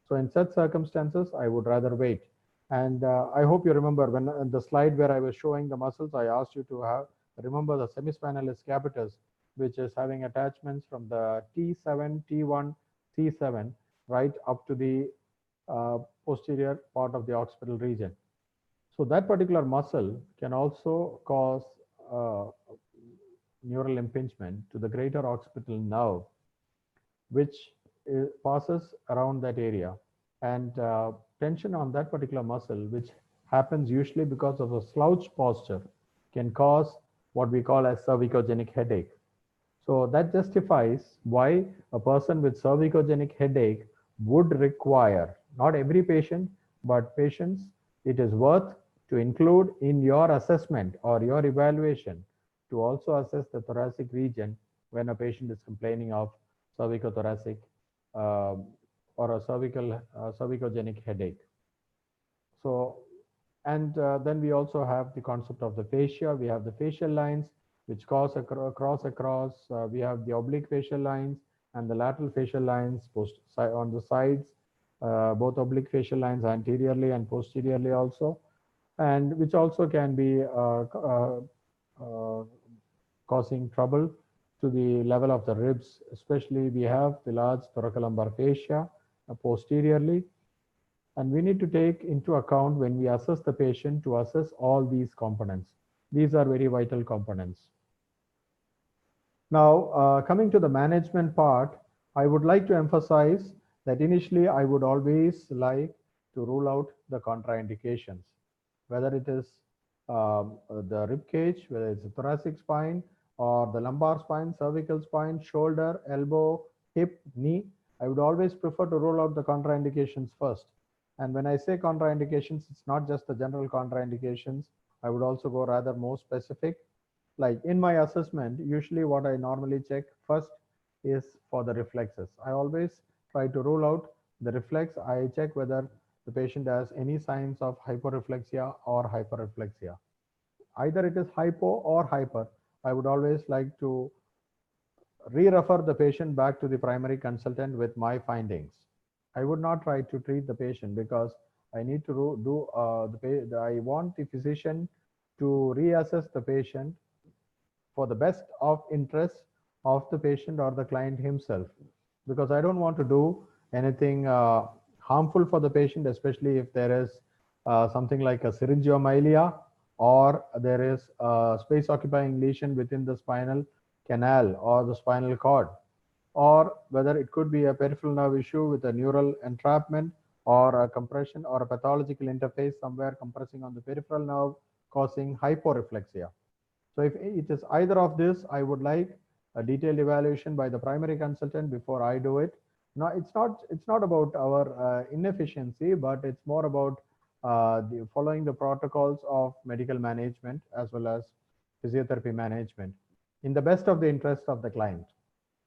So in such circumstances, I would rather wait. And I hope you remember when the slide where I was showing the muscles, I asked you to remember the semispinalis capitis, which is having attachments from the T7, T1, C7, right up to the posterior part of the occipital region. So that particular muscle can also cause neural impingement to the greater occipital nerve, which passes around that area. And tension on that particular muscle, which happens usually because of a slouch posture, can cause what we call as cervicogenic headache. So that justifies why a person with cervicogenic headache would require, not every patient, but patients, it is worth to include in your assessment or your evaluation to also assess the thoracic region when a patient is complaining of cervicothoracic or a cervicogenic headache. So, and then we also have the concept of the fascia. We have the facial lines which cross across. We have the oblique facial lines and the lateral facial lines on the sides, both oblique facial lines anteriorly and posteriorly also, and which also can be causing trouble to the level of the ribs. Especially we have the large thoracolumbar fascia posteriorly, and we need to take into account when we assess the patient to assess all these components. These are very vital components. Now, coming to the management part, I would like to emphasize that initially I would always like to rule out the contraindications, whether it is the rib cage, whether it's the thoracic spine or the lumbar spine, cervical spine, shoulder, elbow, hip, knee. I would always prefer to rule out the contraindications first. And when I say contraindications, it's not just the general contraindications. I would also go rather more specific. Like in my assessment, usually what I normally check first is for the reflexes. I always try to rule out the reflex. I check whether the patient has any signs of hyporeflexia or hyperreflexia. Either it is hypo or hyper. I would always like to re-refer the patient back to the primary consultant with my findings. I would not try to treat the patient because I need to I want the physician to reassess the patient for the best of interest of the patient or the client himself, because I don't want to do anything harmful for the patient, especially if there is something like a syringomyelia or there is a space occupying lesion within the spinal canal or the spinal cord, or whether it could be a peripheral nerve issue with a neural entrapment or a compression or a pathological interface somewhere compressing on the peripheral nerve causing hyporeflexia. So if it is either of this, I would like a detailed evaluation by the primary consultant before I do it. No, it's not about our inefficiency, but it's more about following the protocols of medical management as well as physiotherapy management in the best of the interest of the client.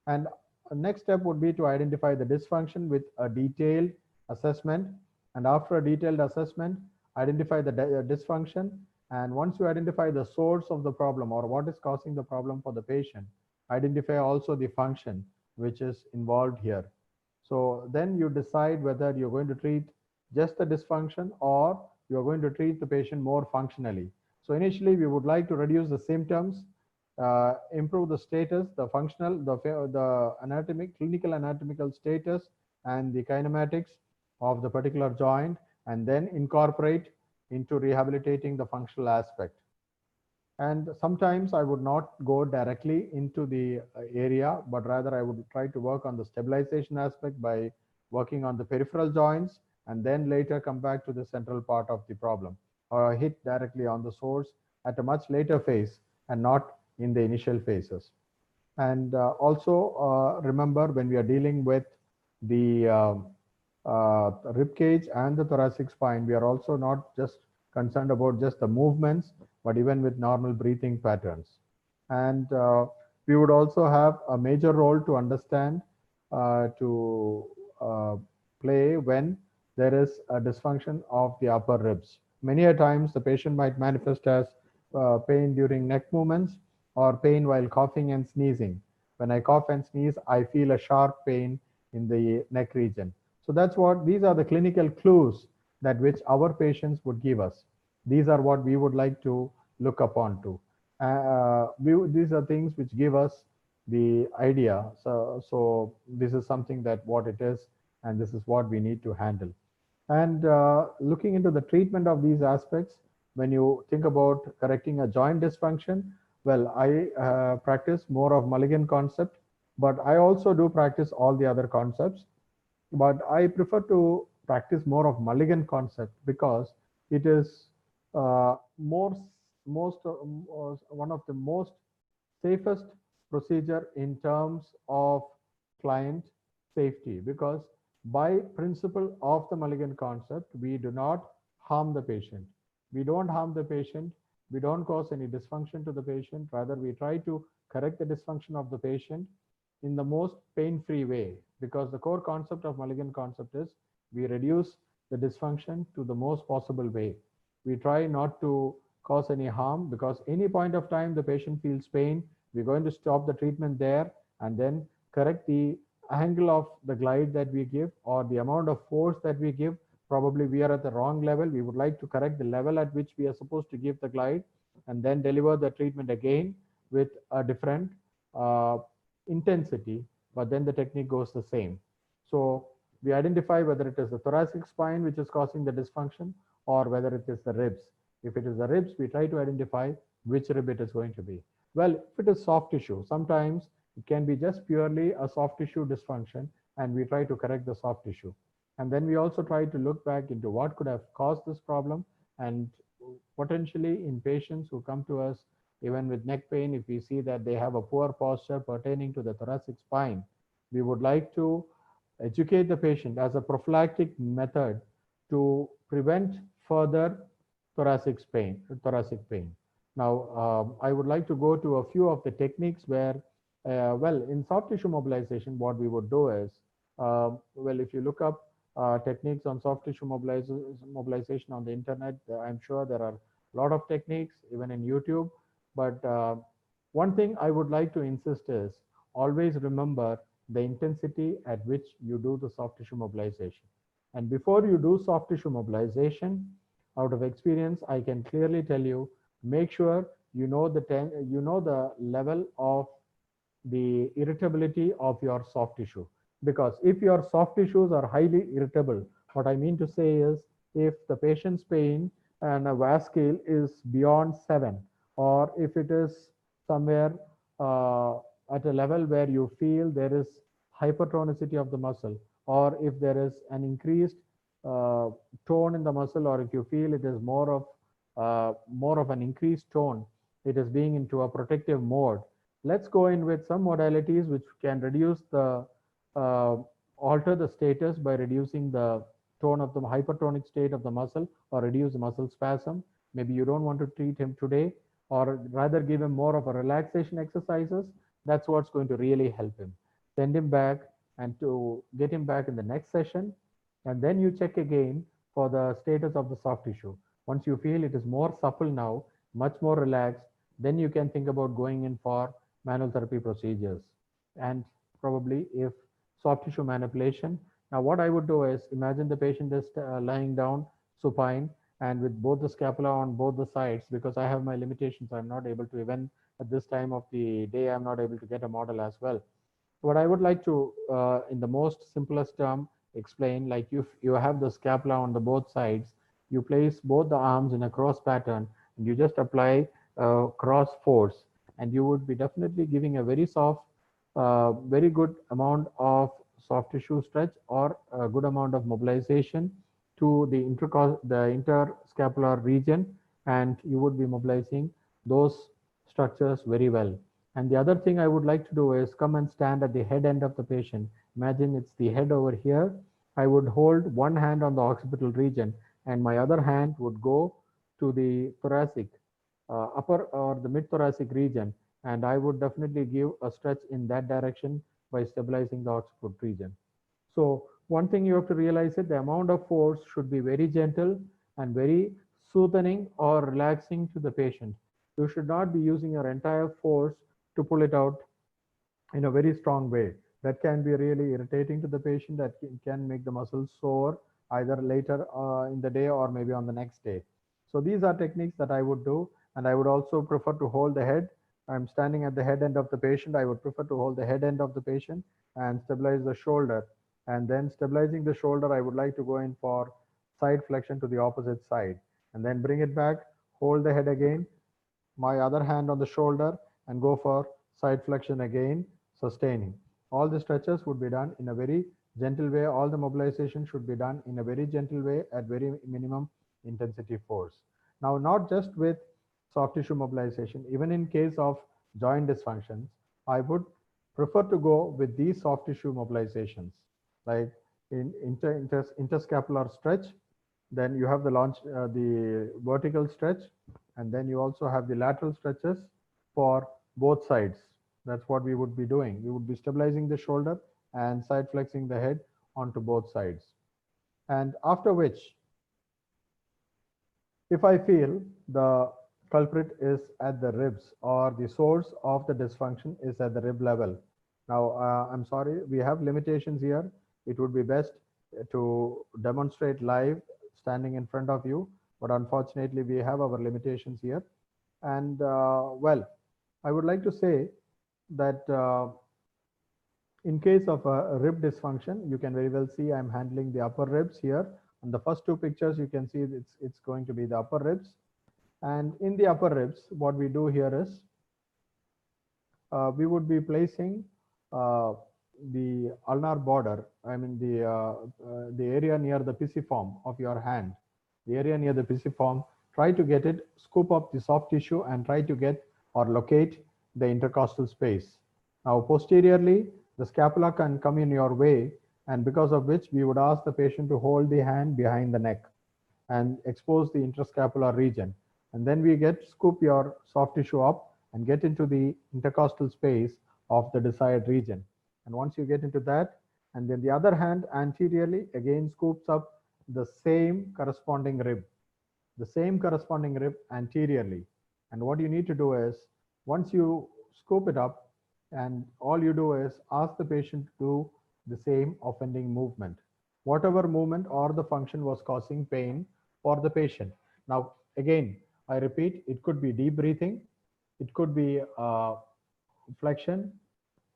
And the next step would be to identify the dysfunction with a detailed assessment. And after a detailed assessment, identify the dysfunction. And once you identify the source of the problem or what is causing the problem for the patient, identify also the function which is involved here. So then you decide whether you're going to treat just the dysfunction or you're going to treat the patient more functionally. So initially we would like to reduce the symptoms, improve the status, the functional, the anatomic, clinical anatomical status and the kinematics of the particular joint, and then incorporate into rehabilitating the functional aspect. And sometimes I would not go directly into the area, but rather I would try to work on the stabilization aspect by working on the peripheral joints, and then later come back to the central part of the problem, or hit directly on the source at a much later phase and not in the initial phases. And also remember, when we are dealing with the rib cage and the thoracic spine, we are also not just concerned about just the movements, but even with normal breathing patterns. And we would also have a major role to understand, to play when there is a dysfunction of the upper ribs. Many a times the patient might manifest as pain during neck movements or pain while coughing and sneezing. When I cough and sneeze, I feel a sharp pain in the neck region. So these are the clinical clues that which our patients would give us. These are what we would like to look upon to. These are things which give us the idea. So this is something that what it is, and this is what we need to handle. And looking into the treatment of these aspects, when you think about correcting a joint dysfunction, well, I practice more of Mulligan concept, but I also do practice all the other concepts. But I prefer to practice more of Mulligan concept because it is one of the most safest procedure in terms of client safety, because by principle of the Mulligan concept, we do not harm the patient. We don't harm the patient. We don't cause any dysfunction to the patient. Rather, we try to correct the dysfunction of the patient in the most pain-free way, because the core concept of Mulligan concept is we reduce the dysfunction to the most possible way. We try not to cause any harm, because any point of time the patient feels pain, we're going to stop the treatment there and then correct the angle of the glide that we give or the amount of force that we give. Probably we are at the wrong level. We would like to correct the level at which we are supposed to give the glide and then deliver the treatment again with a different intensity, but then the technique goes the same. So we identify whether it is the thoracic spine which is causing the dysfunction or whether it is the ribs. If it is the ribs, we try to identify which rib it is going to be. Well, if it is soft tissue, sometimes it can be just purely a soft tissue dysfunction, and we try to correct the soft tissue. And then we also try to look back into what could have caused this problem, and potentially in patients who come to us even with neck pain, if we see that they have a poor posture pertaining to the thoracic spine, we would like to educate the patient as a prophylactic method to prevent further thoracic pain. Now, I would like to go to a few of the techniques where, well, in soft tissue mobilization, what we would do is, well, if you look up techniques on soft tissue mobilization on the internet, I'm sure there are a lot of techniques, even in YouTube. But one thing I would like to insist is always remember the intensity at which you do the soft tissue mobilization. And before you do soft tissue mobilization, out of experience, I can clearly tell you, make sure you know the level of the irritability of your soft tissue. Because if your soft tissues are highly irritable, what I mean to say is if the patient's pain and a VAS scale is beyond 7, or if it is somewhere at a level where you feel there is hypertonicity of the muscle, or if there is an increased tone in the muscle, or if you feel it is more of an increased tone, it is being into a protective mode. Let's go in with some modalities which can reduce the alter the status by reducing the tone of the hypertonic state of the muscle or reduce the muscle spasm. Maybe you don't want to treat him today, or rather give him more of a relaxation exercises. That's what's going to really help him. Send him back and to get him back in the next session. And then you check again for the status of the soft tissue. Once you feel it is more supple now, much more relaxed, then you can think about going in for manual therapy procedures. And probably if soft tissue manipulation. Now what I would do is imagine the patient is lying down supine and with both the scapula on both the sides, because I have my limitations. I'm not able to, even at this time of the day, I'm not able to get a model as well. What I would like to, in the most simplest term, explain, like if you have the scapula on the both sides, you place both the arms in a cross pattern and you just apply cross force, and you would be definitely giving a very soft, very good amount of soft tissue stretch or a good amount of mobilization to the interscapular region, and you would be mobilizing those structures very well. And the other thing I would like to do is come and stand at the head end of the patient. Imagine it's the head over here. I would hold one hand on the occipital region and my other hand would go to the thoracic, upper or the mid-thoracic region. And I would definitely give a stretch in that direction by stabilizing the occiput region. So one thing you have to realize is the amount of force should be very gentle and very soothing or relaxing to the patient. You should not be using your entire force to pull it out in a very strong way. That can be really irritating to the patient. That can make the muscles sore either later in the day or maybe on the next day. So these are techniques that I would do. And I would also prefer to hold the head. I'm standing at the head end of the patient. I would prefer to hold the head end of the patient and stabilize the shoulder. And then stabilizing the shoulder, I would like to go in for side flexion to the opposite side. And then bring it back, hold the head again, my other hand on the shoulder, and go for side flexion again, sustaining. All the stretches would be done in a very gentle way. All the mobilization should be done in a very gentle way at very minimum intensity force. Now, not just with soft tissue mobilization, even in case of joint dysfunctions, I would prefer to go with these soft tissue mobilizations, like in interscapular stretch. Then you have the vertical stretch, and then you also have the lateral stretches for both sides. That's what we would be doing. We would be stabilizing the shoulder and side flexing the head onto both sides. And after which, if I feel the culprit is at the ribs or the source of the dysfunction is at the rib level. Now, I'm sorry, we have limitations here. It would be best to demonstrate live standing in front of you, but unfortunately we have our limitations here. And well, I would like to say that in case of a rib dysfunction, you can very well see I'm handling the upper ribs here. On the first two pictures, you can see it's going to be the upper ribs. And in the upper ribs, what we do here is we would be placing the ulnar border, I mean the area near the pisiform of your hand, the area near the pisiform, try to get it, scoop up the soft tissue and try to get or locate the intercostal space. Now posteriorly, the scapula can come in your way, and because of which we would ask the patient to hold the hand behind the neck and expose the interscapular region. And then we scoop your soft tissue up and get into the intercostal space of the desired region. And once you get into that, and then the other hand anteriorly again scoops up the same corresponding rib anteriorly. And what you need to do is, once you scoop it up, and all you do is ask the patient to do the same offending movement, whatever movement or the function was causing pain for the patient. Now, again, I repeat, it could be deep breathing, it could be flexion,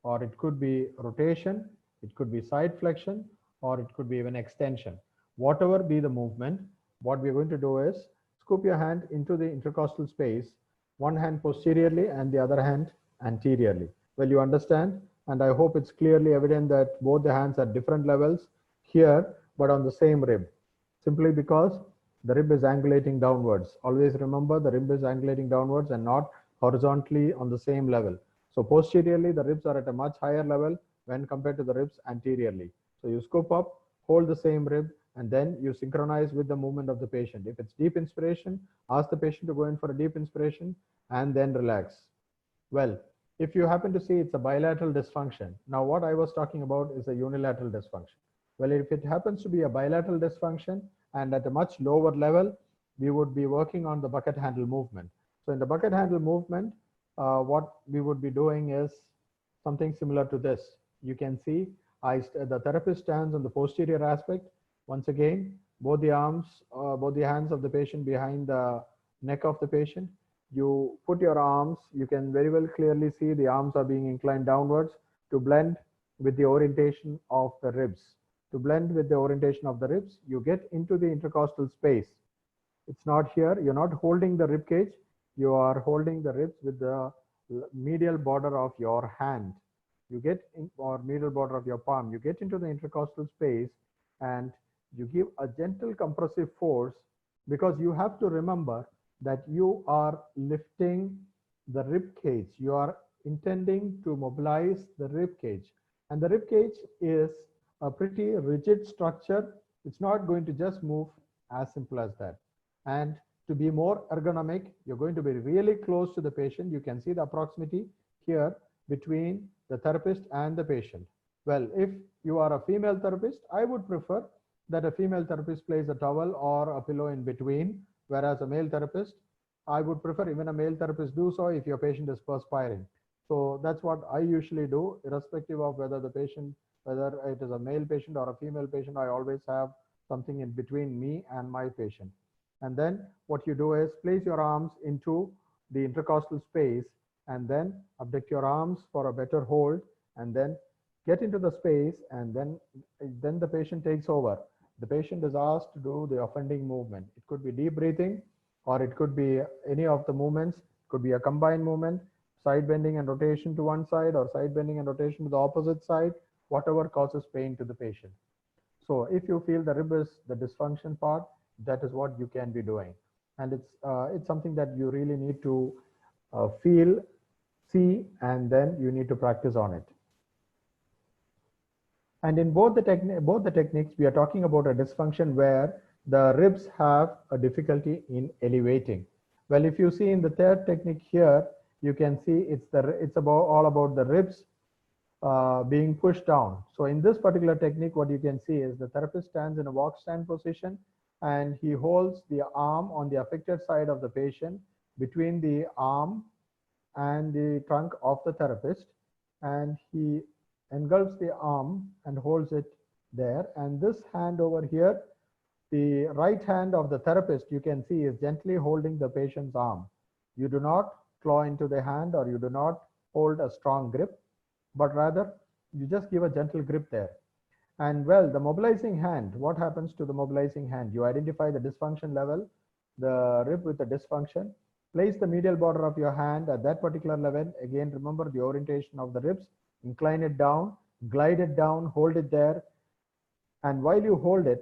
or it could be rotation, it could be side flexion, or it could be even extension. Whatever be the movement, what we're going to do is scoop your hand into the intercostal space, one hand posteriorly and the other hand anteriorly. Well, you understand, and I hope it's clearly evident that both the hands are different levels here, but on the same rib, simply because the rib is angulating downwards. Always remember, the rib is angulating downwards and not horizontally on the same level. So posteriorly, the ribs are at a much higher level when compared to the ribs anteriorly. So you scoop up, hold the same rib, and then you synchronize with the movement of the patient. If it's deep inspiration, ask the patient to go in for a deep inspiration and then relax. Well, if you happen to see it's a bilateral dysfunction, now what I was talking about is a unilateral dysfunction. Well, if it happens to be a bilateral dysfunction and at a much lower level, we would be working on the bucket handle movement. So in the bucket handle movement, what we would be doing is something similar to this. You can see the therapist stands on the posterior aspect. Once again, both the arms, both the hands of the patient behind the neck of the patient. You put your arms, you can very well clearly see the arms are being inclined downwards to blend with the orientation of the ribs. To blend with the orientation of the ribs, you get into the intercostal space. It's not here, you're not holding the rib cage, you are holding the ribs with the medial border of your hand. You get in, or medial border of your palm, you get into the intercostal space and you give a gentle compressive force, because you have to remember that you are lifting the rib cage. You are intending to mobilize the rib cage, and the rib cage is a pretty rigid structure. It's not going to just move as simple as that. And to be more ergonomic, you're going to be really close to the patient. You can see the proximity here between the therapist and the patient. Well, if you are a female therapist, I would prefer that a female therapist places a towel or a pillow in between, whereas a male therapist, I would prefer even a male therapist do so if your patient is perspiring. So that's what I usually do, irrespective of whether the patient, whether it is a male patient or a female patient, I always have something in between me and my patient. And then what you do is place your arms into the intercostal space and then abduct your arms for a better hold and then get into the space, and then the patient takes over. The patient is asked to do the offending movement. It could be deep breathing, or it could be any of the movements. It could be a combined movement, side bending and rotation to one side, or side bending and rotation to the opposite side, whatever causes pain to the patient. So if you feel the rib is the dysfunction part, that is what you can be doing. And it's something that you really need to feel, see, and then you need to practice on it. And in both the techniques, we are talking about a dysfunction where the ribs have a difficulty in elevating. Well, if you see in the third technique here, you can see it's all about the ribs being pushed down. So in this particular technique, what you can see is the therapist stands in a walk stand position and he holds the arm on the affected side of the patient between the arm and the trunk of the therapist, and he engulfs the arm and holds it there. And this hand over here, the right hand of the therapist, you can see, is gently holding the patient's arm. You do not claw into the hand or you do not hold a strong grip, but rather you just give a gentle grip there. And well, the mobilizing hand, what happens to the mobilizing hand? You identify the dysfunction level, the rib with the dysfunction, place the medial border of your hand at that particular level. Again, remember the orientation of the ribs, incline it down, glide it down, hold it there. And while you hold it,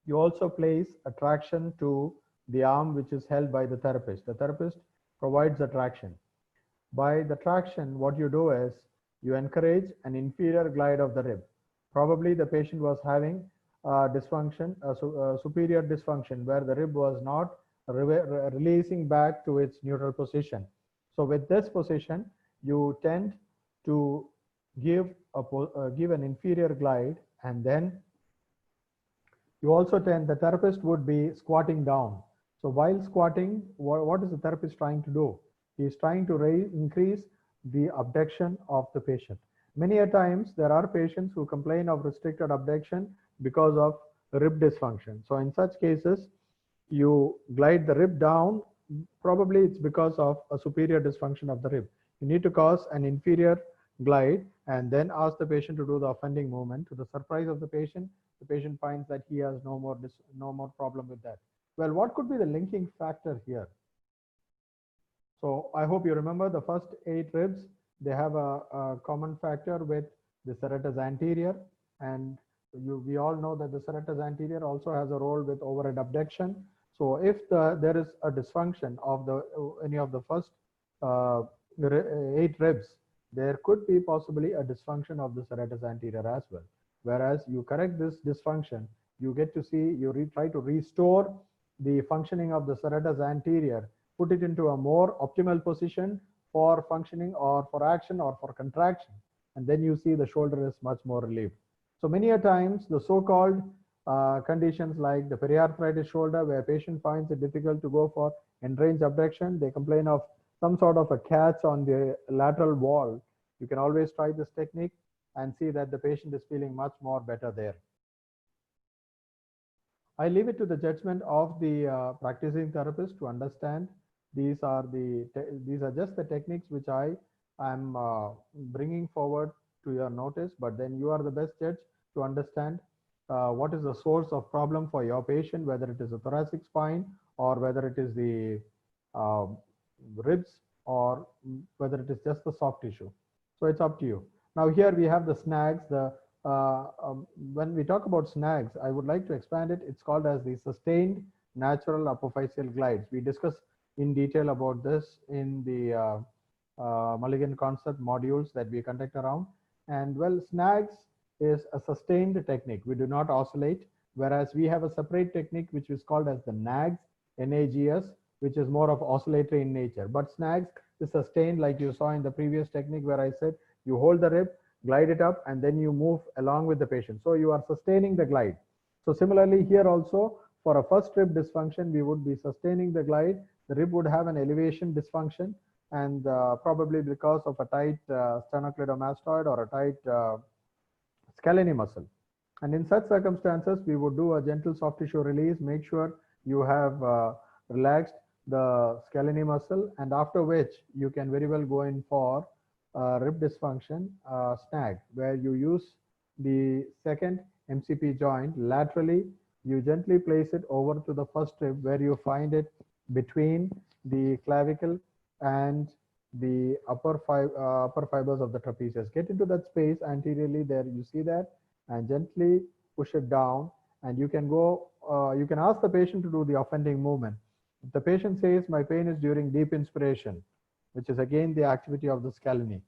you also place a traction to the arm which is held by the therapist. The therapist provides the traction. By the traction, what you do is you encourage an inferior glide of the rib. Probably the patient was having dysfunction, superior dysfunction, where the rib was not releasing back to its neutral position. So with this position, you tend to give an inferior glide, and then you also the therapist would be squatting down. So while squatting, what is the therapist trying to do? He is trying to increase the abduction of the patient. Many a times there are patients who complain of restricted abduction because of rib dysfunction. So in such cases, you glide the rib down. Probably it's because of a superior dysfunction of the rib. You need to cause an inferior glide and then ask the patient to do the offending movement. To the surprise of the patient finds that he has no more problem with that. Well, what could be the linking factor here? So I hope you remember the first 8 ribs, they have a common factor with the serratus anterior, and we all know that the serratus anterior also has a role with overhead abduction. So if there is a dysfunction of any of the first 8 ribs, there could be possibly a dysfunction of the serratus anterior as well. Whereas you correct this dysfunction, you get to see, try to restore the functioning of the serratus anterior, put it into a more optimal position for functioning or for action or for contraction. And then you see the shoulder is much more relieved. So many a times the so-called conditions like the periarthritis shoulder, where patient finds it difficult to go for end range abduction, they complain of some sort of a catch on the lateral wall. You can always try this technique and see that the patient is feeling much more better there. I leave it to the judgment of the practicing therapist to understand. These are just the techniques which I am bringing forward to your notice, but then you are the best judge to understand what is the source of problem for your patient, whether it is a thoracic spine or whether it is the ribs or whether it is just the soft tissue. So it's up to you. Now here we have the snags. When we talk about snags, I would like to expand it. It's called as the sustained natural apophyseal glides. We discussed in detail about this in the Mulligan concept modules that we conduct around. And well, snags is a sustained technique. We do not oscillate, whereas we have a separate technique which is called as the NAGS, N-A-G-S, which is more of oscillatory in nature. But snags is sustained, like you saw in the previous technique where I said you hold the rib, glide it up, and then you move along with the patient. So you are sustaining the glide. So similarly here also, for a first rib dysfunction, we would be sustaining the glide. The rib would have an elevation dysfunction, and probably because of a tight sternocleidomastoid or a tight scalene muscle. And in such circumstances, we would do a gentle soft tissue release, make sure you have relaxed the scalene muscle, and after which you can very well go in for rib dysfunction snag, where you use the second MCP joint laterally. You gently place it over to the first rib where you find it between the clavicle and the upper fibers of the trapezius. Get into that space anteriorly there, you see that, and gently push it down. And you can go, you can ask the patient to do the offending movement. If the patient says my pain is during deep inspiration, which is again the activity of the scalene.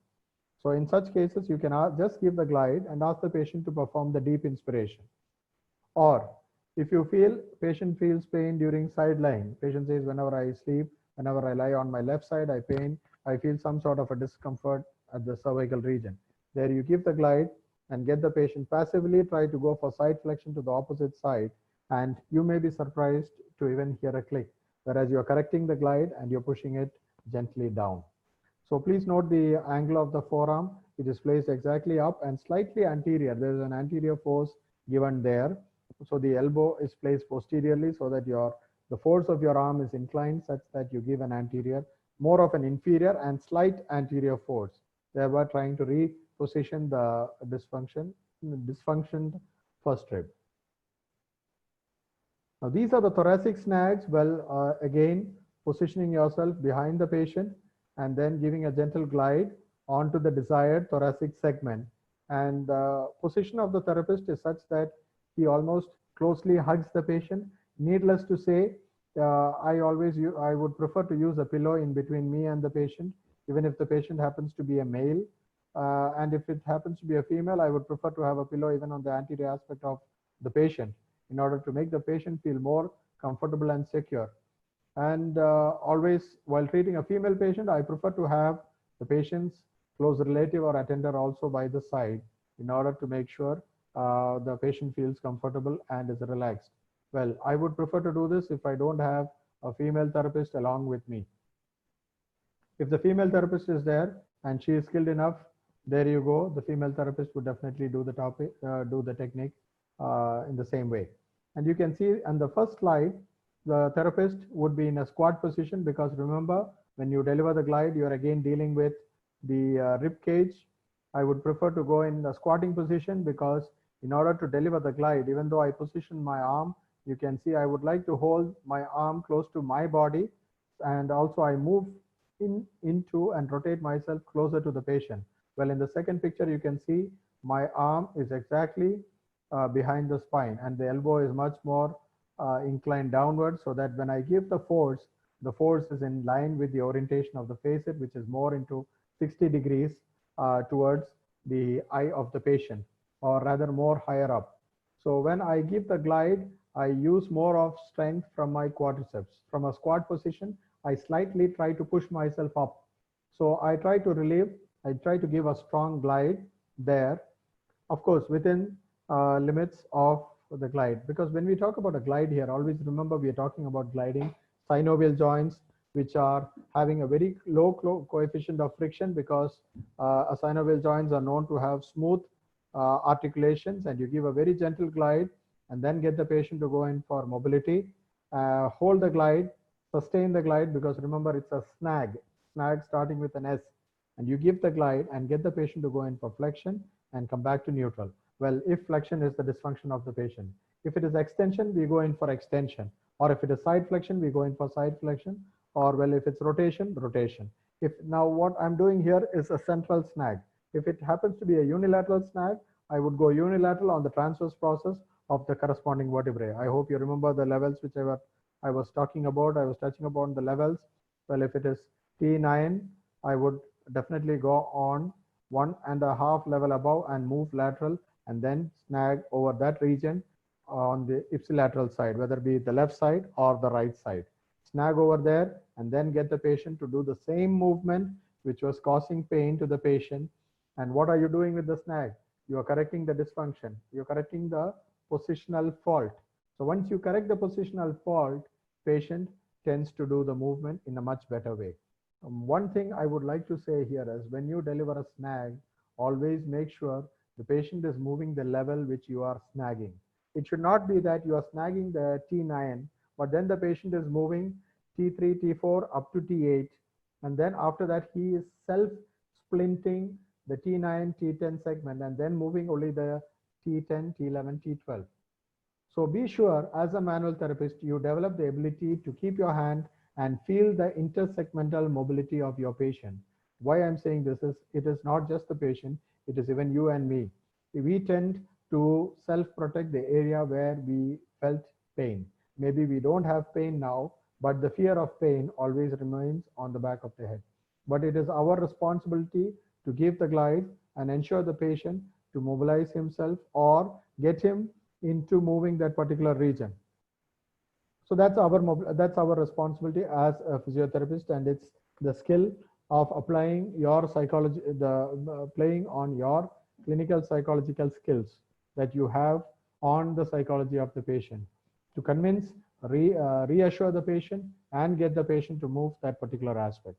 So in such cases, you can just give the glide and ask the patient to perform the deep inspiration. Or if you feel patient feels pain during side lying, patient says whenever I sleep, Whenever I lie on my left side, I feel some sort of a discomfort at the cervical region. There you give the glide and get the patient passively try to go for side flexion to the opposite side, and you may be surprised to even hear a click, whereas you're correcting the glide and you're pushing it gently down. So please note the angle of the forearm. It is placed exactly up and slightly anterior. There is an anterior force given there. So the elbow is placed posteriorly so that the force of your arm is inclined such that you give an anterior, more of an inferior and slight anterior force, thereby trying to reposition the dysfunctioned first rib. Now these are the thoracic snags. Well, again, positioning yourself behind the patient and then giving a gentle glide onto the desired thoracic segment. And the position of the therapist is such that he almost closely hugs the patient. Needless to say, I would prefer to use a pillow in between me and the patient, even if the patient happens to be a male. And if it happens to be a female, I would prefer to have a pillow even on the anterior aspect of the patient in order to make the patient feel more comfortable and secure. And always, while treating a female patient, I prefer to have the patient's close relative or attender also by the side in order to make sure the patient feels comfortable and is relaxed. Well, I would prefer to do this if I don't have a female therapist along with me. If the female therapist is there and she is skilled enough, there you go. The female therapist would definitely do the technique in the same way. And you can see on the first slide, the therapist would be in a squat position, because remember, when you deliver the glide, you're again dealing with the rib cage. I would prefer to go in the squatting position, because in order to deliver the glide, even though I position my arm, you can see I would like to hold my arm close to my body, and also I move into and rotate myself closer to the patient. Well, in the second picture, you can see my arm is exactly behind the spine, and the elbow is much more inclined downwards, so that when I give the force is in line with the orientation of the facet, which is more into 60 degrees towards the eye of the patient, or rather more higher up. So when I give the glide, I use more of strength from my quadriceps. From a squat position, I slightly try to push myself up. So I try to give a strong glide there, of course, within limits of the glide. Because when we talk about a glide here, always remember we are talking about gliding synovial joints, which are having a very low coefficient of friction, because synovial joints are known to have smooth articulations, and you give a very gentle glide and then get the patient to go in for mobility. Hold the glide, sustain the glide, because remember it's a snag starting with an S, and you give the glide and get the patient to go in for flexion and come back to neutral. Well, if flexion is the dysfunction of the patient, if it is extension, we go in for extension, or if it is side flexion, we go in for side flexion, or well, if it's rotation. If now what I'm doing here is a central snag. If it happens to be a unilateral snag, I would go unilateral on the transverse process of the corresponding vertebrae. I hope you remember the levels which I was talking about. I was touching upon the levels. Well, if it is T9, I would definitely go on 1.5 level above and move lateral, and then snag over that region on the ipsilateral side, whether it be the left side or the right side. Snag over there, and then get the patient to do the same movement which was causing pain to the patient. And what are you doing with the snag? You are correcting the dysfunction. You're correcting the positional fault. So once you correct the positional fault, patient tends to do the movement in a much better way. One thing I would like to say here is, when you deliver a snag, always make sure the patient is moving the level which you are snagging. It should not be that you are snagging the T9, but then the patient is moving T3, T4 up to T8. And then after that, he is self-splinting the T9, T10 segment, and then moving only the T10, T11, T12. So be sure, as a manual therapist, you develop the ability to keep your hand and feel the intersegmental mobility of your patient. Why I'm saying this is, it is not just the patient, it is even you and me. We tend to self-protect the area where we felt pain. Maybe we don't have pain now, but the fear of pain always remains on the back of the head. But it is our responsibility to give the glide and ensure the patient to mobilize himself or get him into moving that particular region. So that's our responsibility as a physiotherapist, and it's the skill of applying your psychology, playing on your clinical psychological skills that you have on the psychology of the patient to convince, reassure the patient, and get the patient to move that particular aspect.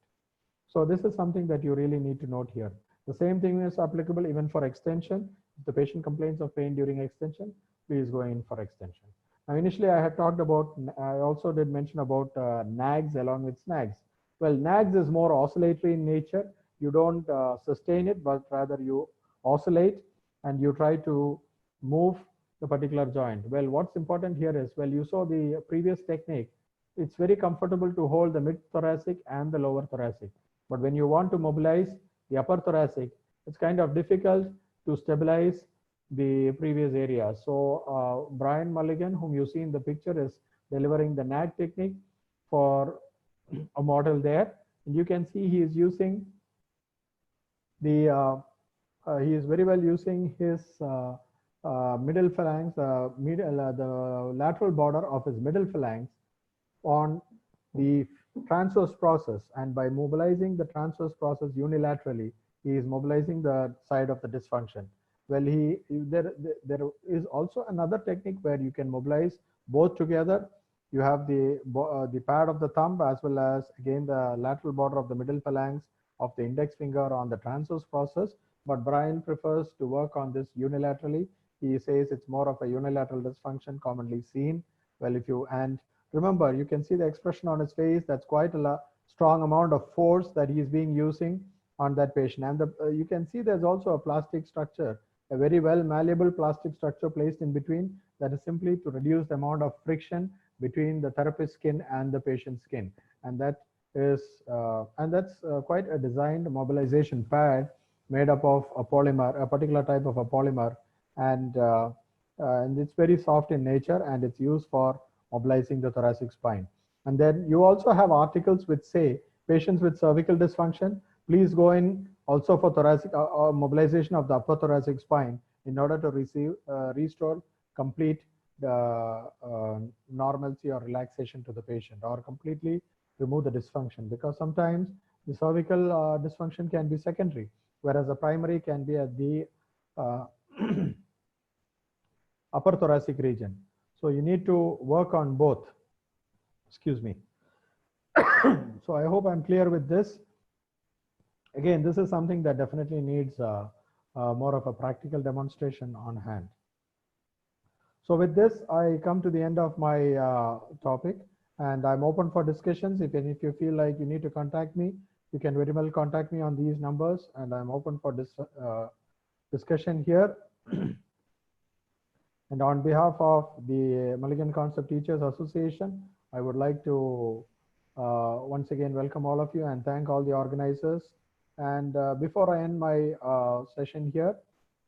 So this is something that you really need to note here. The same thing is applicable even for extension. If the patient complains of pain during extension, please go in for extension. Now, initially I had talked about, I also did mention about nags along with snags. Well, nags is more oscillatory in nature. You don't sustain it, but rather you oscillate and you try to move the particular joint. Well, what's important here is, well, you saw the previous technique. It's very comfortable to hold the mid-thoracic and the lower thoracic. But when you want to mobilize the upper thoracic, it's kind of difficult to stabilize the previous area. So Brian Mulligan, whom you see in the picture, is delivering the nag technique for a model there. And you can see he is using the, he is very well using his middle phalanx, the lateral border of his middle phalanx on the transverse process, and by mobilizing the transverse process unilaterally, he is mobilizing the side of the dysfunction. Well, there is also another technique where you can mobilize both together. You have the pad of the thumb as well as again the lateral border of the middle phalanx of the index finger on the transverse process. But Brian prefers to work on this unilaterally. He says it's more of a unilateral dysfunction commonly seen. Well, remember, you can see the expression on his face. That's quite a strong amount of force that he is being using on that patient. And you can see there's also a plastic structure, a very well malleable plastic structure placed in between, that is simply to reduce the amount of friction between the therapist's skin and the patient's skin. And that is, that's quite a designed mobilization pad made up of a polymer, a particular type of a polymer. And it's very soft in nature, and it's used for mobilizing the thoracic spine. And then you also have articles which say patients with cervical dysfunction, please go in also for thoracic mobilization of the upper thoracic spine in order to restore complete normalcy or relaxation to the patient, or completely remove the dysfunction, because sometimes the cervical dysfunction can be secondary, whereas the primary can be at the upper thoracic region. So you need to work on both. Excuse me. So I hope I'm clear with this. Again, this is something that definitely needs more of a practical demonstration on hand. So with this, I come to the end of my topic, and I'm open for discussions. If you feel like you need to contact me, you can very well contact me on these numbers, and I'm open for this discussion here. And on behalf of the Mulligan Concept Teachers Association, I would like to once again welcome all of you and thank all the organizers. And before I end my session here,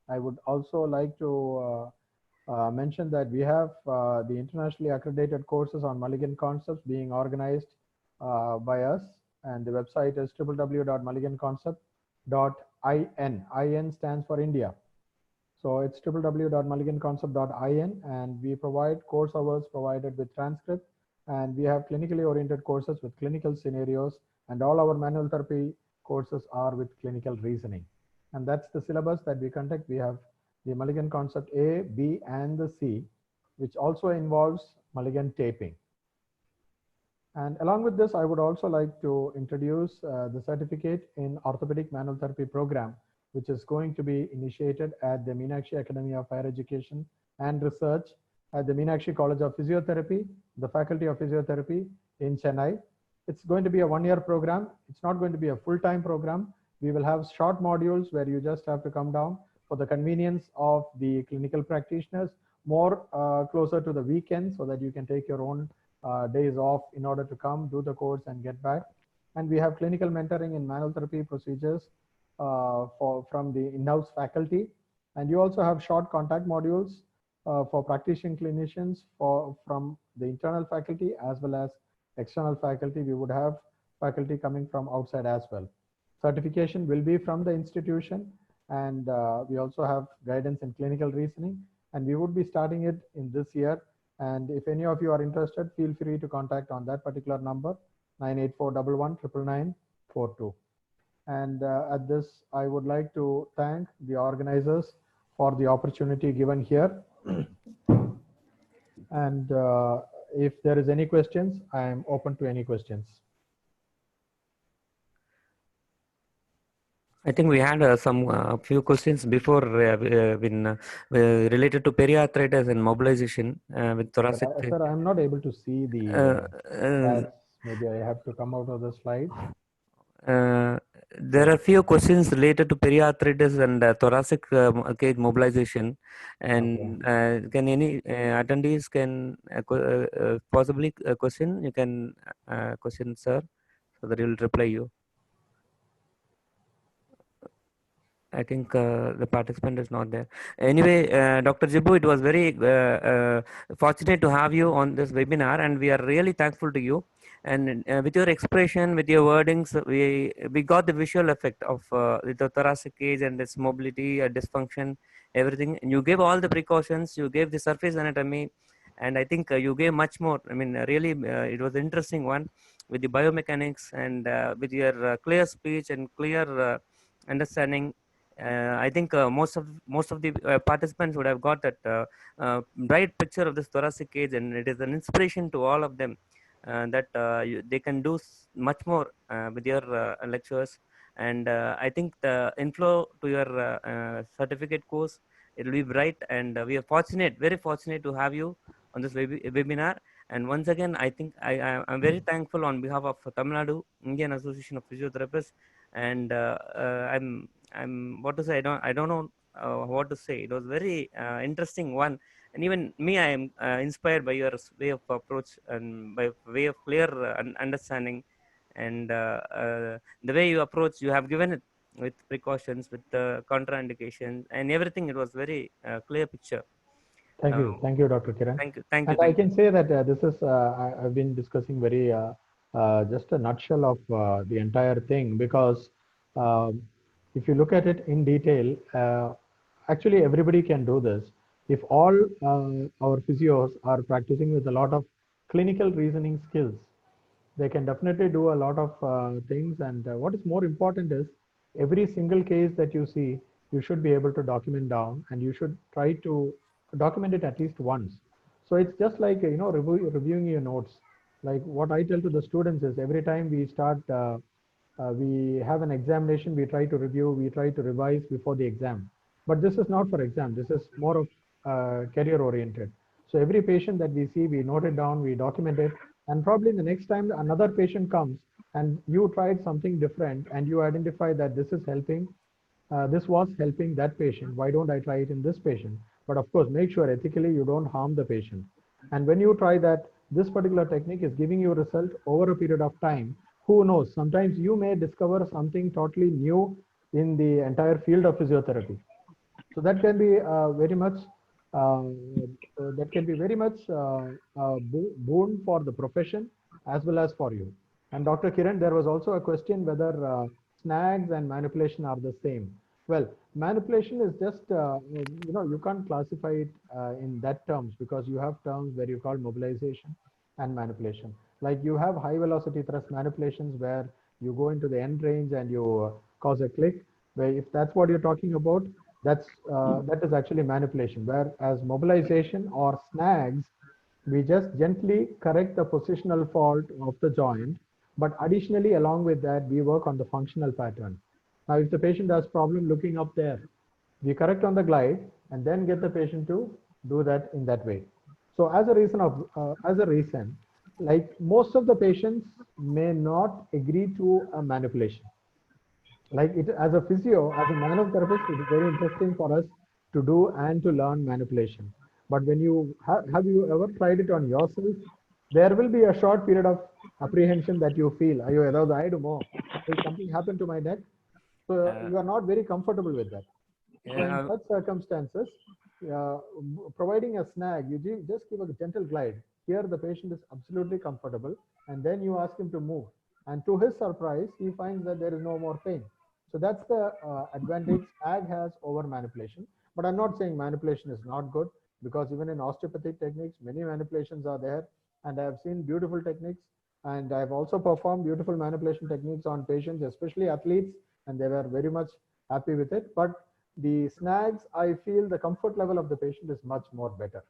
I would also like to mention that we have the internationally accredited courses on Mulligan concepts being organized by us, and the website is www.mulliganconcept.in. IN stands for India. So it's www.mulliganconcept.in, and we provide course hours provided with transcript, and we have clinically oriented courses with clinical scenarios, and all our manual therapy courses are with clinical reasoning. And that's the syllabus that we conduct. We have the Mulligan Concept A, B, and the C, which also involves Mulligan taping. And along with this, I would also like to introduce the certificate in orthopedic manual therapy program, which is going to be initiated at the Meenakshi Academy of Higher Education and Research at the Meenakshi College of Physiotherapy, the Faculty of Physiotherapy in Chennai. It's going to be a one-year program. It's not going to be a full-time program. We will have short modules where you just have to come down for the convenience of the clinical practitioners, more closer to the weekend, so that you can take your own days off in order to come, do the course, and get back. And we have clinical mentoring in manual therapy procedures from the in-house faculty. And you also have short contact modules for practicing clinicians from the internal faculty as well as external faculty. We would have faculty coming from outside as well. Certification will be from the institution, and we also have guidance in clinical reasoning, and we would be starting it in this year. And if any of you are interested, feel free to contact on that particular number, 98411999942. And at this, I would like to thank the organizers for the opportunity given here. And if there is any questions, I am open to any questions. I think we had some few questions before related to periarthritis and mobilization with thoracic. Sir, I'm not able to see the stats. Maybe I have to come out of the slide. There are few questions related to periarthritis and thoracic cage mobilization, and can any attendees can possibly question? You can question, sir, so that he will reply you. I think the participant is not there. Anyway, Dr. Jibu, it was very fortunate to have you on this webinar, and we are really thankful to you. And with your expression, with your wordings, we got the visual effect of the thoracic cage and its mobility, dysfunction, everything. And you gave all the precautions. You gave the surface anatomy, and I think you gave much more. I mean, really, it was an interesting one with the biomechanics and with your clear speech and clear understanding. I think most of the participants would have got that bright picture of this thoracic cage, and it is an inspiration to all of them that they can do much more with your lectures. And I think the inflow to your certificate course, it will be bright, and we are fortunate, very fortunate to have you on this webinar. And once again, I think I'm very thankful on behalf of Tamil Nadu Indian Association of Physiotherapists, and I'm what to say. I don't know what to say. It was very interesting one, and even me, I am inspired by your way of approach and by way of clear understanding, and the way you approach. You have given it with precautions, with the contraindications and everything. It was very clear picture. Thank you, Dr. Kiran. Thank you. And I can say that this is I've been discussing very just a nutshell of the entire thing, because if you look at it in detail, actually everybody can do this. If all our physios are practicing with a lot of clinical reasoning skills, they can definitely do a lot of things. And what is more important is every single case that you see, you should be able to document down, and you should try to document it at least once. So it's just like, reviewing your notes. Like what I tell to the students is, every time we start, we have an examination, we try to review, we try to revise before the exam. But this is not for exam. This is more of career oriented. So every patient that we see, we note it down, we document it, and probably the next time another patient comes and you tried something different and you identify that this is helping, this was helping that patient, why don't I try it in this patient? But of course, make sure ethically you don't harm the patient. And when you try that, this particular technique is giving you a result over a period of time. Who knows? Sometimes you may discover something totally new in the entire field of physiotherapy. So that can be very much boon for the profession as well as for you. And Dr. Kiran, there was also a question whether snags and manipulation are the same. Well, manipulation is just, you can't classify it in that terms, because you have terms where you call mobilization and manipulation. Like you have high velocity thrust manipulations where you go into the end range and you cause a click, where if that's what you're talking about, that is actually manipulation. Whereas mobilization or snags, we just gently correct the positional fault of the joint, but additionally along with that, we work on the functional pattern. Now, if the patient has problem looking up there, we correct on the glide and then get the patient to do that in that way. So as a reason, like most of the patients may not agree to a manipulation. Like it, as a physio, as a manotherapist, it is very interesting for us to do and to learn manipulation. But when you have you ever tried it on yourself, there will be a short period of apprehension that you feel. Will something happen to my neck? So you are not very comfortable with that. So in such circumstances, providing a snag, you just give a gentle glide. Here the patient is absolutely comfortable, and then you ask him to move. And to his surprise, he finds that there is no more pain. So that's the advantage snag has over manipulation. But I'm not saying manipulation is not good. because even in osteopathic techniques, many manipulations are there, and I have seen beautiful techniques, and I've also performed beautiful manipulation techniques on patients, especially athletes, and they were very much happy with it. But the snags, I feel the comfort level of the patient is much more better.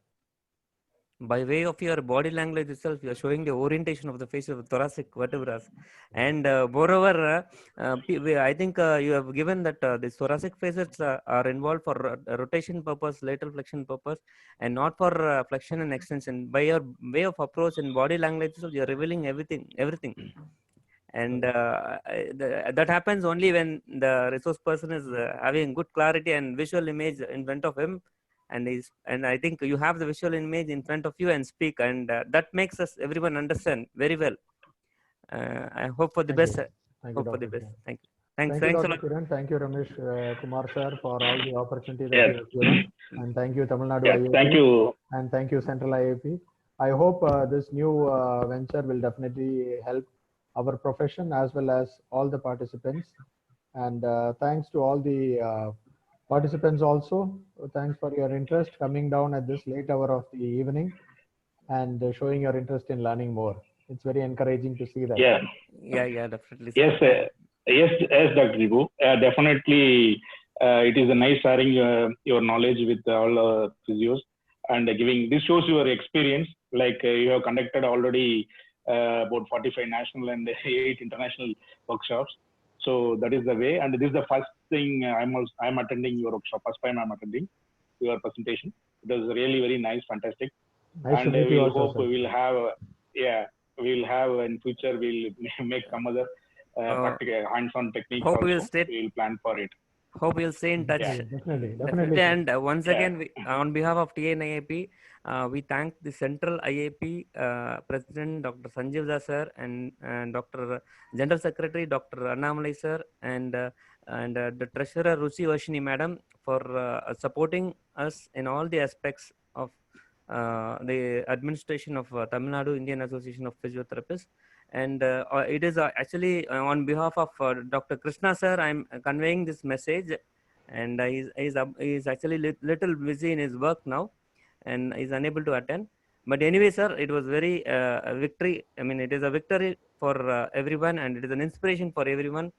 By way of your body language itself, you are showing the orientation of the face of the thoracic vertebrae. And moreover, I think you have given that the thoracic facets are involved for rotation purpose, lateral flexion purpose, and not for flexion and extension. By your way of approach and body language itself, you are revealing everything. And that happens only when the resource person is having good clarity and visual image in front of him, and I think you have the visual image in front of you and speak, and that makes us everyone understand very well. I hope for the best. Thank Hope you, for the Dr. best. Kiran. Thanks Thank you, a Dr. lot. Kiran. Thank you, Ramesh Kumar sir, for all the opportunity that Yes. you have given. And thank you, Tamil Nadu Yes, IAP. thank you. And thank you, Central IAP. I hope this new venture will definitely help our profession as well as all the participants. And thanks to all the participants also. Thanks for your interest coming down at this late hour of the evening and showing your interest in learning more. It's very encouraging to see that. Yeah. Yeah, definitely. Yes, yes, Dr. Jibu. Definitely, it is a nice sharing your knowledge with all physios and giving. This shows your experience. Like you have conducted already about 45 national and 8 international workshops. So that is the way. And this is the first thing I'm attending your workshop. First time I'm attending your presentation. It was really very nice, fantastic. Nice And to meet you we'll also, hope sir. we'll have we'll have in future we'll make some other practical hands-on techniques hope also. We'll plan for it. Hope we'll stay in touch. Yeah. Definitely. And once again, on behalf of TNIAP, we thank the Central IAP President Dr. Sanjeev Das sir and Dr. General Secretary Dr. Annamalai sir and the Treasurer Ruchi Vashini Madam for supporting us in all the aspects of the administration of Tamil Nadu Indian Association of Physiotherapists. And it is actually on behalf of Dr. Krishna sir, I'm conveying this message, and he's actually little busy in his work now and is unable to attend. But anyway, sir, it was very a victory. I mean, it is a victory for everyone, and it is an inspiration for everyone,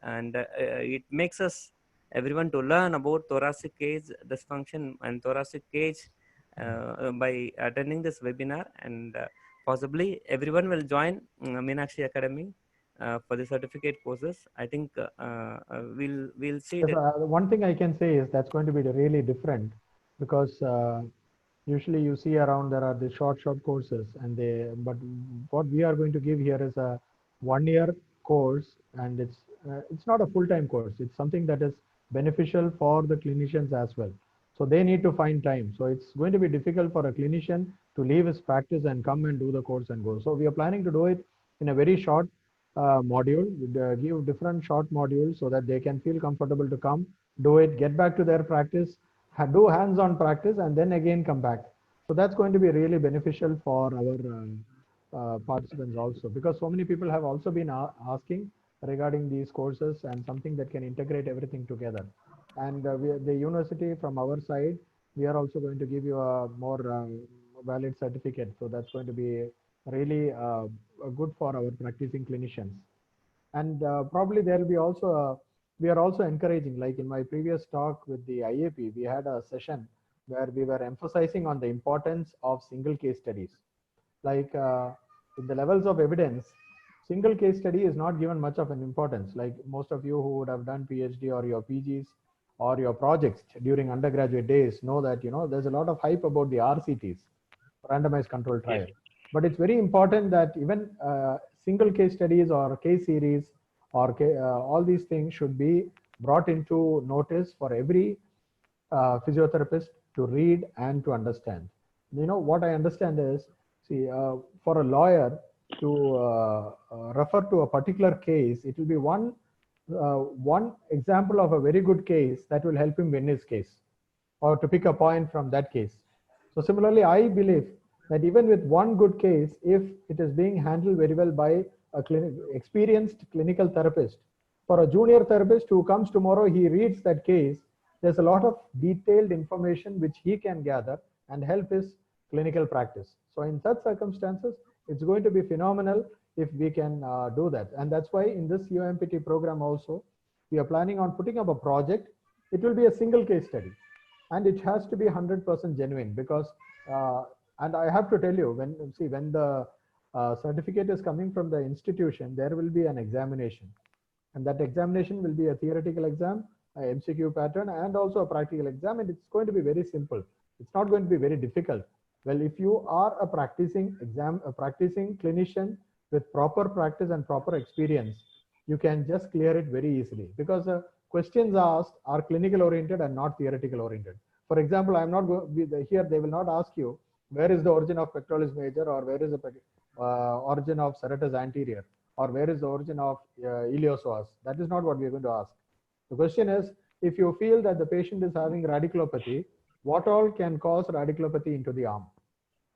and it makes us everyone to learn about thoracic cage dysfunction and thoracic cage by attending this webinar. And possibly everyone will join Meenakshi Academy for the certificate courses. I think we'll see. Yes, one thing I can say is that's going to be really different, because usually you see around there are the short courses, and but what we are going to give here is a 1-year course, and it's not a full-time course. It's something that is beneficial for the clinicians as well. So they need to find time. So it's going to be difficult for a clinician to leave his practice and come and do the course and go. So we are planning to do it in a very short module, give different short modules so that they can feel comfortable to come, do it, get back to their practice, do hands-on practice, and then again come back. So that's going to be really beneficial for our participants also, because so many people have also been asking regarding these courses and something that can integrate everything together. And the university, from our side, we are also going to give you a more valid certificate. So that's going to be really good for our practicing clinicians. And probably there will be also, we are also encouraging, like in my previous talk with the IAP, we had a session where we were emphasizing on the importance of single case studies. Like in the levels of evidence, single case study is not given much of an importance. Like most of you who would have done PhD or your PGs or your projects during undergraduate days know that, there's a lot of hype about the RCTs, randomized controlled trial. But it's very important that even single case studies or case series or all these things should be brought into notice for every physiotherapist to read and to understand. What I understand is, see, for a lawyer to refer to a particular case, it will be one example of a very good case that will help him win his case, or to pick a point from that case. So similarly, I believe that even with one good case, if it is being handled very well by a experienced clinical therapist, for a junior therapist who comes tomorrow, he reads that case, there's a lot of detailed information which he can gather and help his clinical practice. So in such circumstances, it's going to be phenomenal if we can do that. And that's why in this UMPT program also, we are planning on putting up a project. It will be a single case study, and it has to be 100% genuine, because and I have to tell you, when the certificate is coming from the institution, there will be an examination, and that examination will be a theoretical exam, a MCQ pattern, and also a practical exam, and it's going to be very simple. It's not going to be very difficult. Well, if you are a practicing clinician with proper practice and proper experience, you can just clear it very easily, because questions asked are clinical oriented and not theoretical oriented. For example, I'm not going here. They will not ask you where is the origin of pectoralis major, or where is the origin of serratus anterior, or where is the origin of iliopsoas. That is not what we are going to ask. The question is, if you feel that the patient is having radiculopathy, what all can cause radiculopathy into the arm?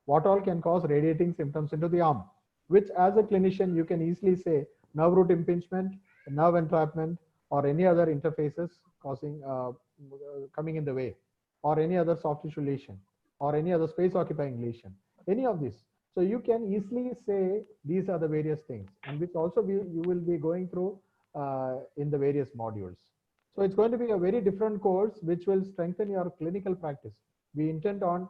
What all can cause radiating symptoms into the arm? Which, as a clinician, you can easily say nerve root impingement, nerve entrapment, or any other interfaces causing coming in the way, or any other soft tissue lesion, or any other space occupying lesion, any of these. So you can easily say these are the various things, and which also you will be going through in the various modules. So it's going to be a very different course which will strengthen your clinical practice. We intend on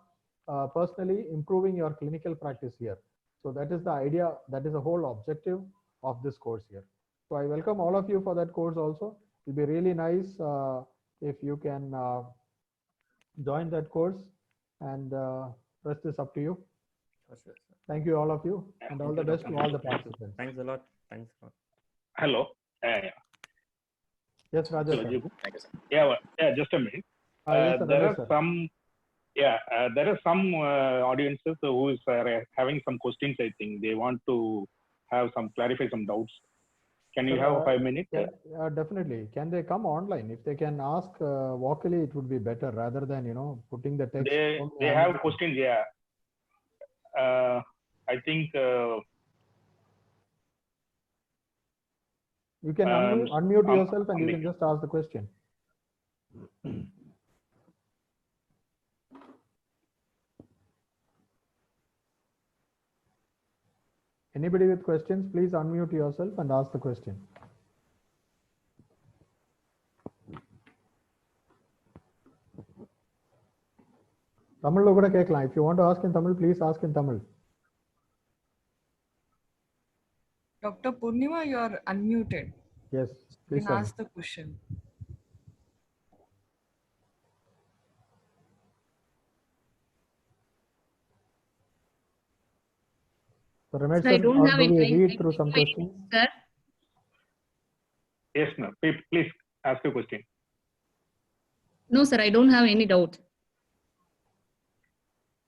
personally improving your clinical practice here. So that is the idea, that is the whole objective of this course here. So I welcome all of you for that course also. It will be really nice if you can join that course, and rest is up to you. Sure. Thank you, all of you, and all the best to all the participants. Thanks a lot. Thanks a lot. Hello. Yes, Raja. Hello, Jibu. Yeah, just a minute. Yes, there are sir. some, audiences who is having some questions. I think they want to have clarify some doubts. Can you have 5 minutes? Yeah, definitely. Can they come online? If they can ask vocally, it would be better rather than putting the text. They have questions. Yeah. I think you can unmute yourself and you can just ask the question. Anybody with questions, please unmute yourself and ask the question. Tamil lo kuda kekkalam. If you want to ask in Tamil, please ask in Tamil. Dr. Purnima, you are unmuted. Yes, You please can ask the question. So Ramesh, I don't have do we it. read through some questions? Sir, yes, ma'am. Please ask a question. no, sir, I don't have any doubt.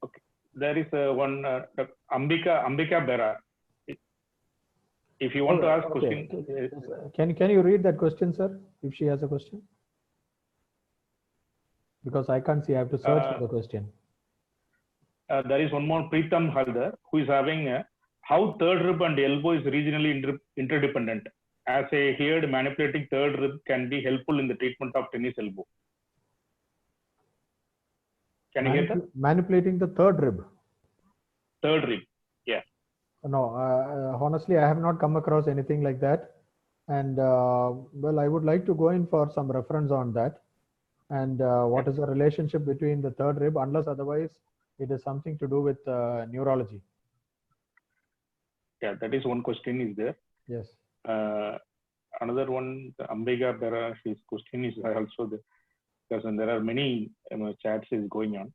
Okay. There is one Ambika Bera. If you want to ask question, can you read that question, sir? If she has a question, because I can't see. I have to search for the question. There is one more Preetham Haldar who is having how third rib and elbow is regionally interdependent. As a heard, manipulating third rib can be helpful in the treatment of tennis elbow. Can you hear that? Manipulating the third rib. Third rib, yeah. No, honestly, I have not come across anything like that. And well, I would like to go in for some reference on that. And what is the relationship between the third rib, unless otherwise it is something to do with neurology. Yeah, that is one question is there. Yes. Another one, Ambika Bera, his question is also there. Because there are many chats is going on.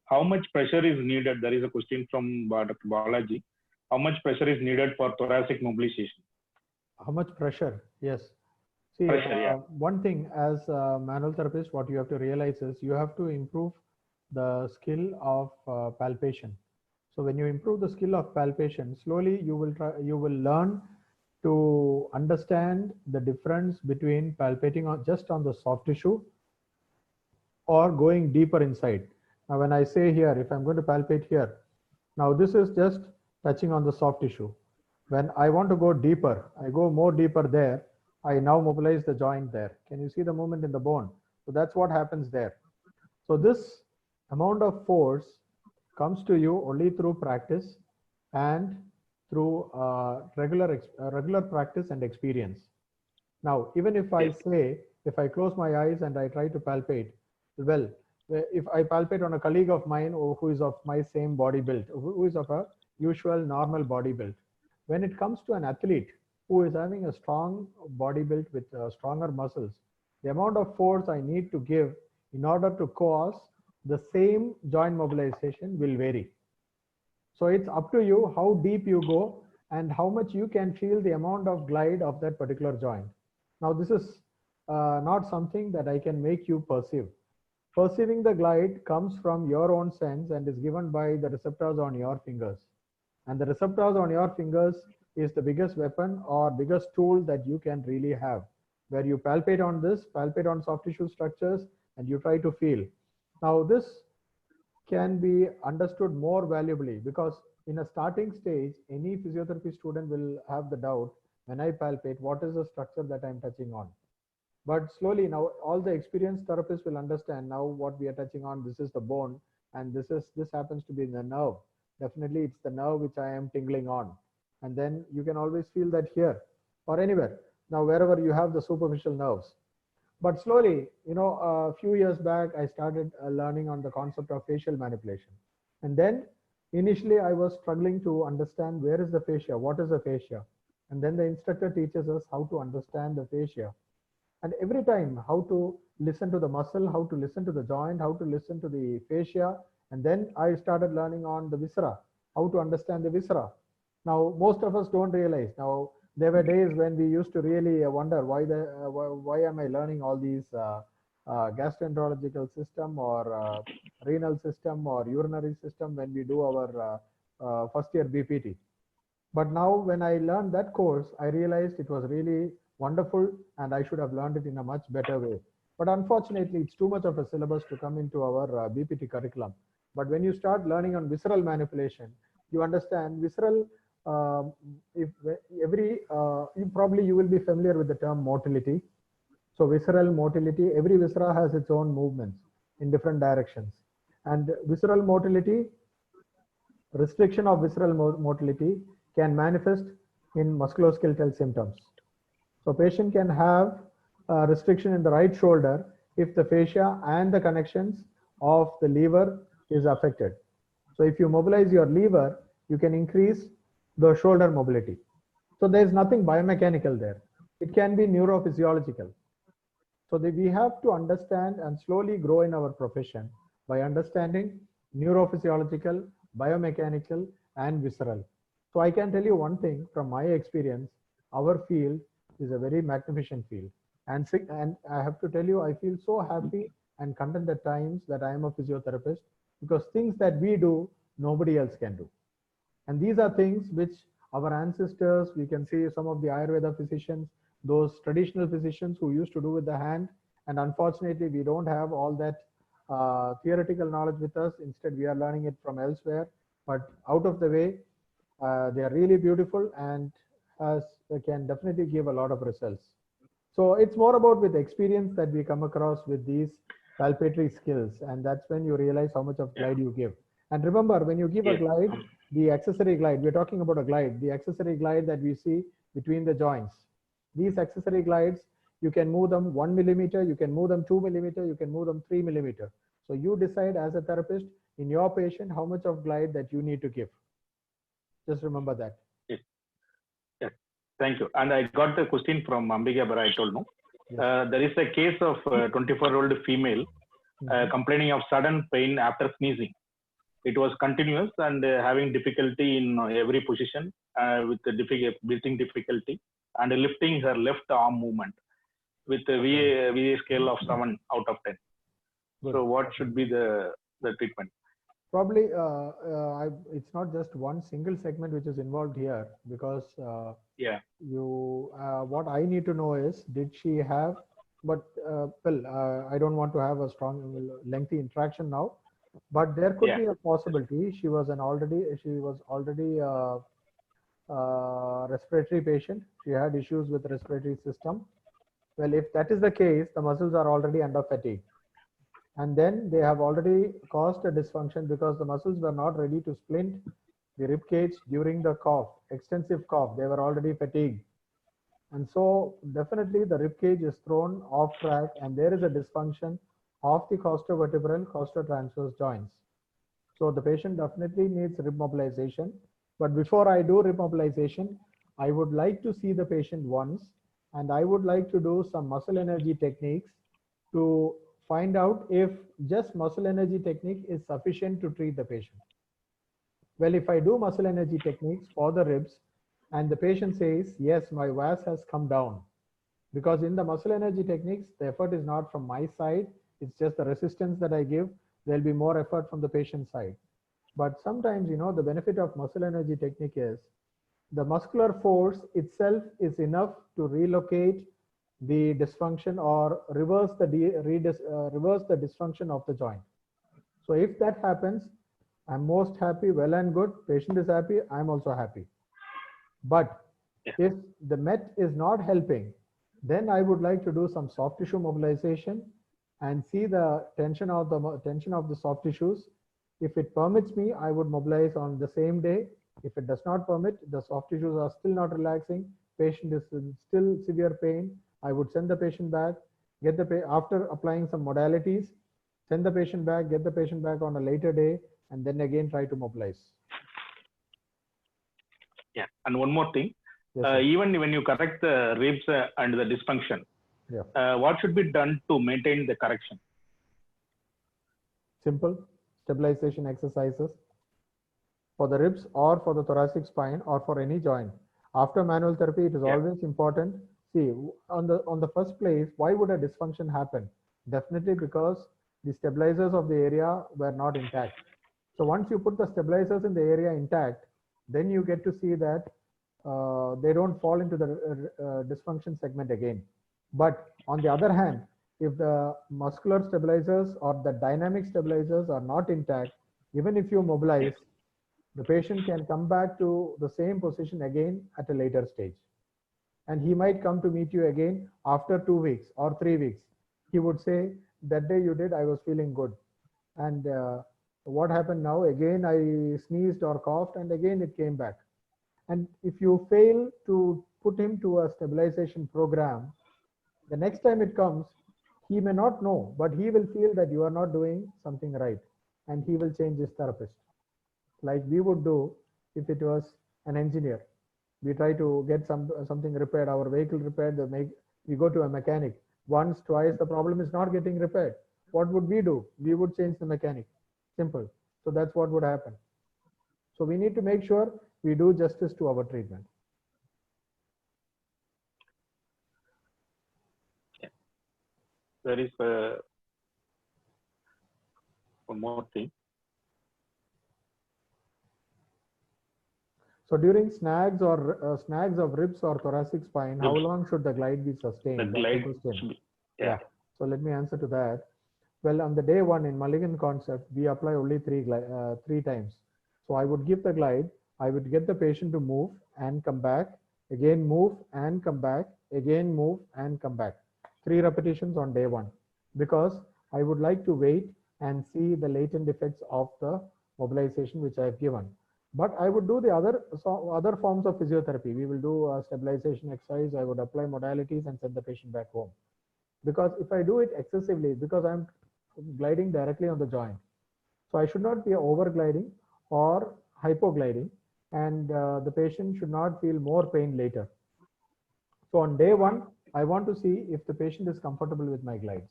How much pressure is needed? There is a question from Dr. Balaji. How much pressure is needed for thoracic mobilization? How much pressure? Yes. See, one thing as a manual therapist, what you have to realize is you have to improve the skill of palpation. So when you improve the skill of palpation, slowly you will learn to understand the difference between palpating just on the soft tissue or going deeper inside. Now, when I say here, if I'm going to palpate here, now this is just touching on the soft tissue. When I want to go deeper, I go more deeper there. I now mobilize the joint there. Can you see the movement in the bone? So that's what happens there. So this amount of force comes to you only through practice and through regular practice and experience. Now, even if I say, if I close my eyes and I try to palpate, well, if I palpate on a colleague of mine who is of my same body build, who is of a usual normal body build, when it comes to an athlete who is having a strong body build with stronger muscles, the amount of force I need to give in order to cause the same joint mobilization will vary. So it's up to you how deep you go and how much you can feel the amount of glide of that particular joint. Now, this is not something that I can make you perceive. Perceiving the glide comes from your own sense and is given by the receptors on your fingers. And the receptors on your fingers is the biggest weapon or biggest tool that you can really have, where you palpate on this, palpate on soft tissue structures, and you try to feel. Now, this can be understood more valuably because in a starting stage, any physiotherapy student will have the doubt when I palpate, what is the structure that I'm touching on? But slowly now all the experienced therapists will understand now what we are touching on. This is the bone and this happens to be the nerve. Definitely it's the nerve which I am tingling on. And then you can always feel that here or anywhere. Now, wherever you have the superficial nerves. But slowly, a few years back, I started learning on the concept of facial manipulation. And then initially I was struggling to understand where is the fascia, what is the fascia? And then the instructor teaches us how to understand the fascia. And every time how to listen to the muscle, how to listen to the joint, how to listen to the fascia. And then I started learning on the viscera, how to understand the viscera. Now, most of us don't realize. Now, there were days when we used to really wonder why am I learning all these gastroenterological system or renal system or urinary system when we do our first year BPT. But now when I learned that course, I realized it was really wonderful and I should have learned it in a much better way. But unfortunately, it's too much of a syllabus to come into our BPT curriculum. But when you start learning on visceral manipulation, you understand visceral, you will be familiar with the term motility. So visceral motility, every viscera has its own movements in different directions. And visceral motility, restriction of visceral motility can manifest in musculoskeletal symptoms. So patient can have a restriction in the right shoulder if the fascia and the connections of the lever is affected. So if you mobilize your lever, you can increase the shoulder mobility. So there's nothing biomechanical there. It can be neurophysiological. So we have to understand and slowly grow in our profession by understanding neurophysiological, biomechanical, and visceral. So I can tell you one thing from my experience, our field is a very magnificent field. And I have to tell you, I feel so happy and content at times that I am a physiotherapist because things that we do, nobody else can do. And these are things which our ancestors, we can see some of the Ayurveda physicians, those traditional physicians who used to do with the hand. And unfortunately, we don't have all that theoretical knowledge with us. Instead, we are learning it from elsewhere. But out of the way, they are really beautiful and they can definitely give a lot of results. So it's more about with experience that we come across with these palpatory skills. And that's when you realize how much of glide you give. And remember, when you give a glide, the accessory glide, we're talking about a glide, the accessory glide that we see between the joints. These accessory glides, you can move them 1 millimeter, you can move them 2 millimeter, you can move them 3 millimeter. So you decide as a therapist in your patient how much of glide that you need to give. Just remember that. Yes. Yes. Thank you. And I got the question from Ambika Bara, I told no. Yes. There is a case of 24-year-old female complaining of sudden pain after sneezing. It was continuous and having difficulty in every position with the breathing difficulty and lifting her left arm movement with a VA scale of 7 out of 10. Good. So what should be the treatment? Probably it's not just one single segment which is involved here because what I need to know is, did she have, but I don't want to have a strong lengthy interaction now, but there could be a possibility she was already respiratory patient. She had issues with respiratory system. Well, if that is the case, the muscles are already under fatigue. And then they have already caused a dysfunction because the muscles were not ready to splint the rib cage during the cough, extensive cough. They were already fatigued. And so definitely the rib cage is thrown off track and there is a dysfunction of the costovertebral costotransverse joints. So the patient definitely needs rib mobilization. But before I do rib mobilization, I would like to see the patient once, and I would like to do some muscle energy techniques to find out if just muscle energy technique is sufficient to treat the patient. Well, if I do muscle energy techniques for the ribs and the patient says, yes, my VAS has come down, because in the muscle energy techniques, the effort is not from my side, it's just the resistance that I give. There'll be more effort from the patient side. But sometimes, you know, the benefit of muscle energy technique is the muscular force itself is enough to relocate the dysfunction or reverse the dysfunction of the joint. So if that happens, I'm most happy, well and good. Patient is happy, I'm also happy. But if the MET is not helping, then I would like to do some soft tissue mobilization and see the tension of the soft tissues. If it permits me, I would mobilize on the same day. If it does not permit, the soft tissues are still not relaxing, patient is in still severe pain, I would send the patient back, after applying some modalities, send the patient back, get the patient back on a later day, and then again try to mobilize. Yeah, and one more thing, Yes, even when you correct the ribs and the dysfunction, what should be done to maintain the correction? simple stabilization exercises for the ribs or for the thoracic spine or for any joint. After manual therapy, it is always important. See, on the first place, why would a dysfunction happen? Definitely because the stabilizers of the area were not intact. So once you put the stabilizers in the area intact, then you get to see that they don't fall into the dysfunction segment again. But on the other hand, if the muscular stabilizers or the dynamic stabilizers are not intact, even if you mobilize, the patient can come back to the same position again at a later stage. And he might come to meet you again after 2 weeks or 3 weeks. He would say, that day you did, I was feeling good. And what happened now? Again, I sneezed or coughed and again it came back. And if you fail to put him to a stabilization program, the next time it comes, he may not know, but he will feel that you are not doing something right and he will change his therapist. Like we would do if it was an engineer. We try to get something repaired, our vehicle repaired, we go to a mechanic. Once, twice, the problem is not getting repaired. What would we do? We would change the mechanic. Simple. So that's what would happen. So we need to make sure we do justice to our treatment. There is one more thing. So during snags of ribs or thoracic spine, how long should the glide be sustained? The glide should be, yeah. So let me answer to that. Well, on the day one in Mulligan concept, we apply only three times. So I would give the glide. I would get the patient to move and come back, again move and come back, again move and come back. 3 repetitions on day one, because I would like to wait and see the latent effects of the mobilization which I have given. But I would do the other forms of physiotherapy. We will do a stabilization exercise. I would apply modalities and send the patient back home. Because if I do it excessively, because I'm gliding directly on the joint, so I should not be over gliding or hypogliding, and the patient should not feel more pain later. So on day one, I want to see if the patient is comfortable with my glides.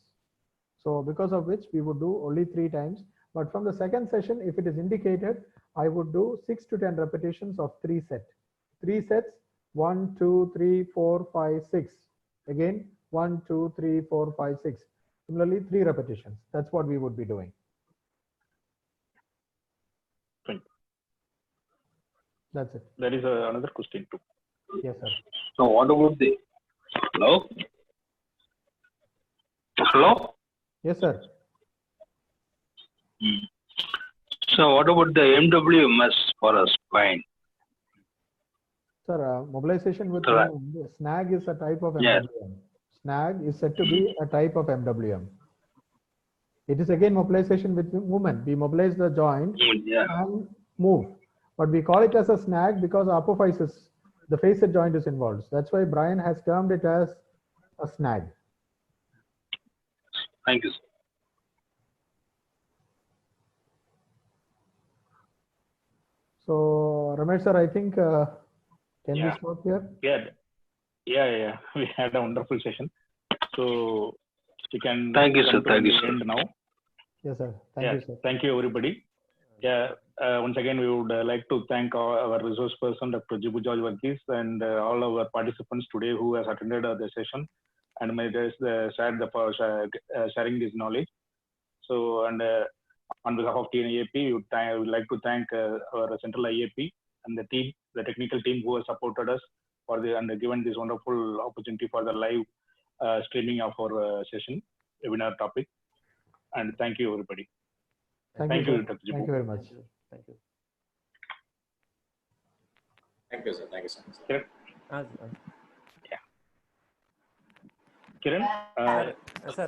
So because of which we would do only 3 times. But from the second session, if it is indicated, I would do 6 to 10 repetitions of 3 sets. 3 sets, 1, 2, 3, 4, 5, 6. Again, 1, 2, 3, 4, 5, 6. Similarly, 3 repetitions. That's what we would be doing. That's it. There is another question too. Yes, sir. So what about the, hello? Hello? Yes, sir. So what about the MWMS for a spine? Sir, mobilization with Right. women, SNAG is a type of Yes. MWM. SNAG is said to be a type of MWM. It is again mobilization with women. We mobilize the joint Yeah. and move. But we call it as a snag because apophysis, the facet joint is involved. That's why Brian has termed it as a snag. Thank you, sir. So, Ramesh sir, I think, can we Yeah. stop here? Yeah. We had a wonderful session. So we can Thank you, come sir. to Thank the you, sir. end now. Yes, sir. Thank you, sir. Thank you, everybody. Once again, we would like to thank our resource person, Dr. Jibu George Varghese, and all our participants today who has attended the session and made us sharing this knowledge. So, and on behalf of TNIAP, we would like to thank our central IAP and the team, the technical team who has supported us and given this wonderful opportunity for the live streaming of our session, webinar topic. And thank you, everybody. Thank you, sir. Dr. Jibu. Thank you very much. Thank you. Thank you, sir. Thank you so much. Kiran? Kiran? Sir,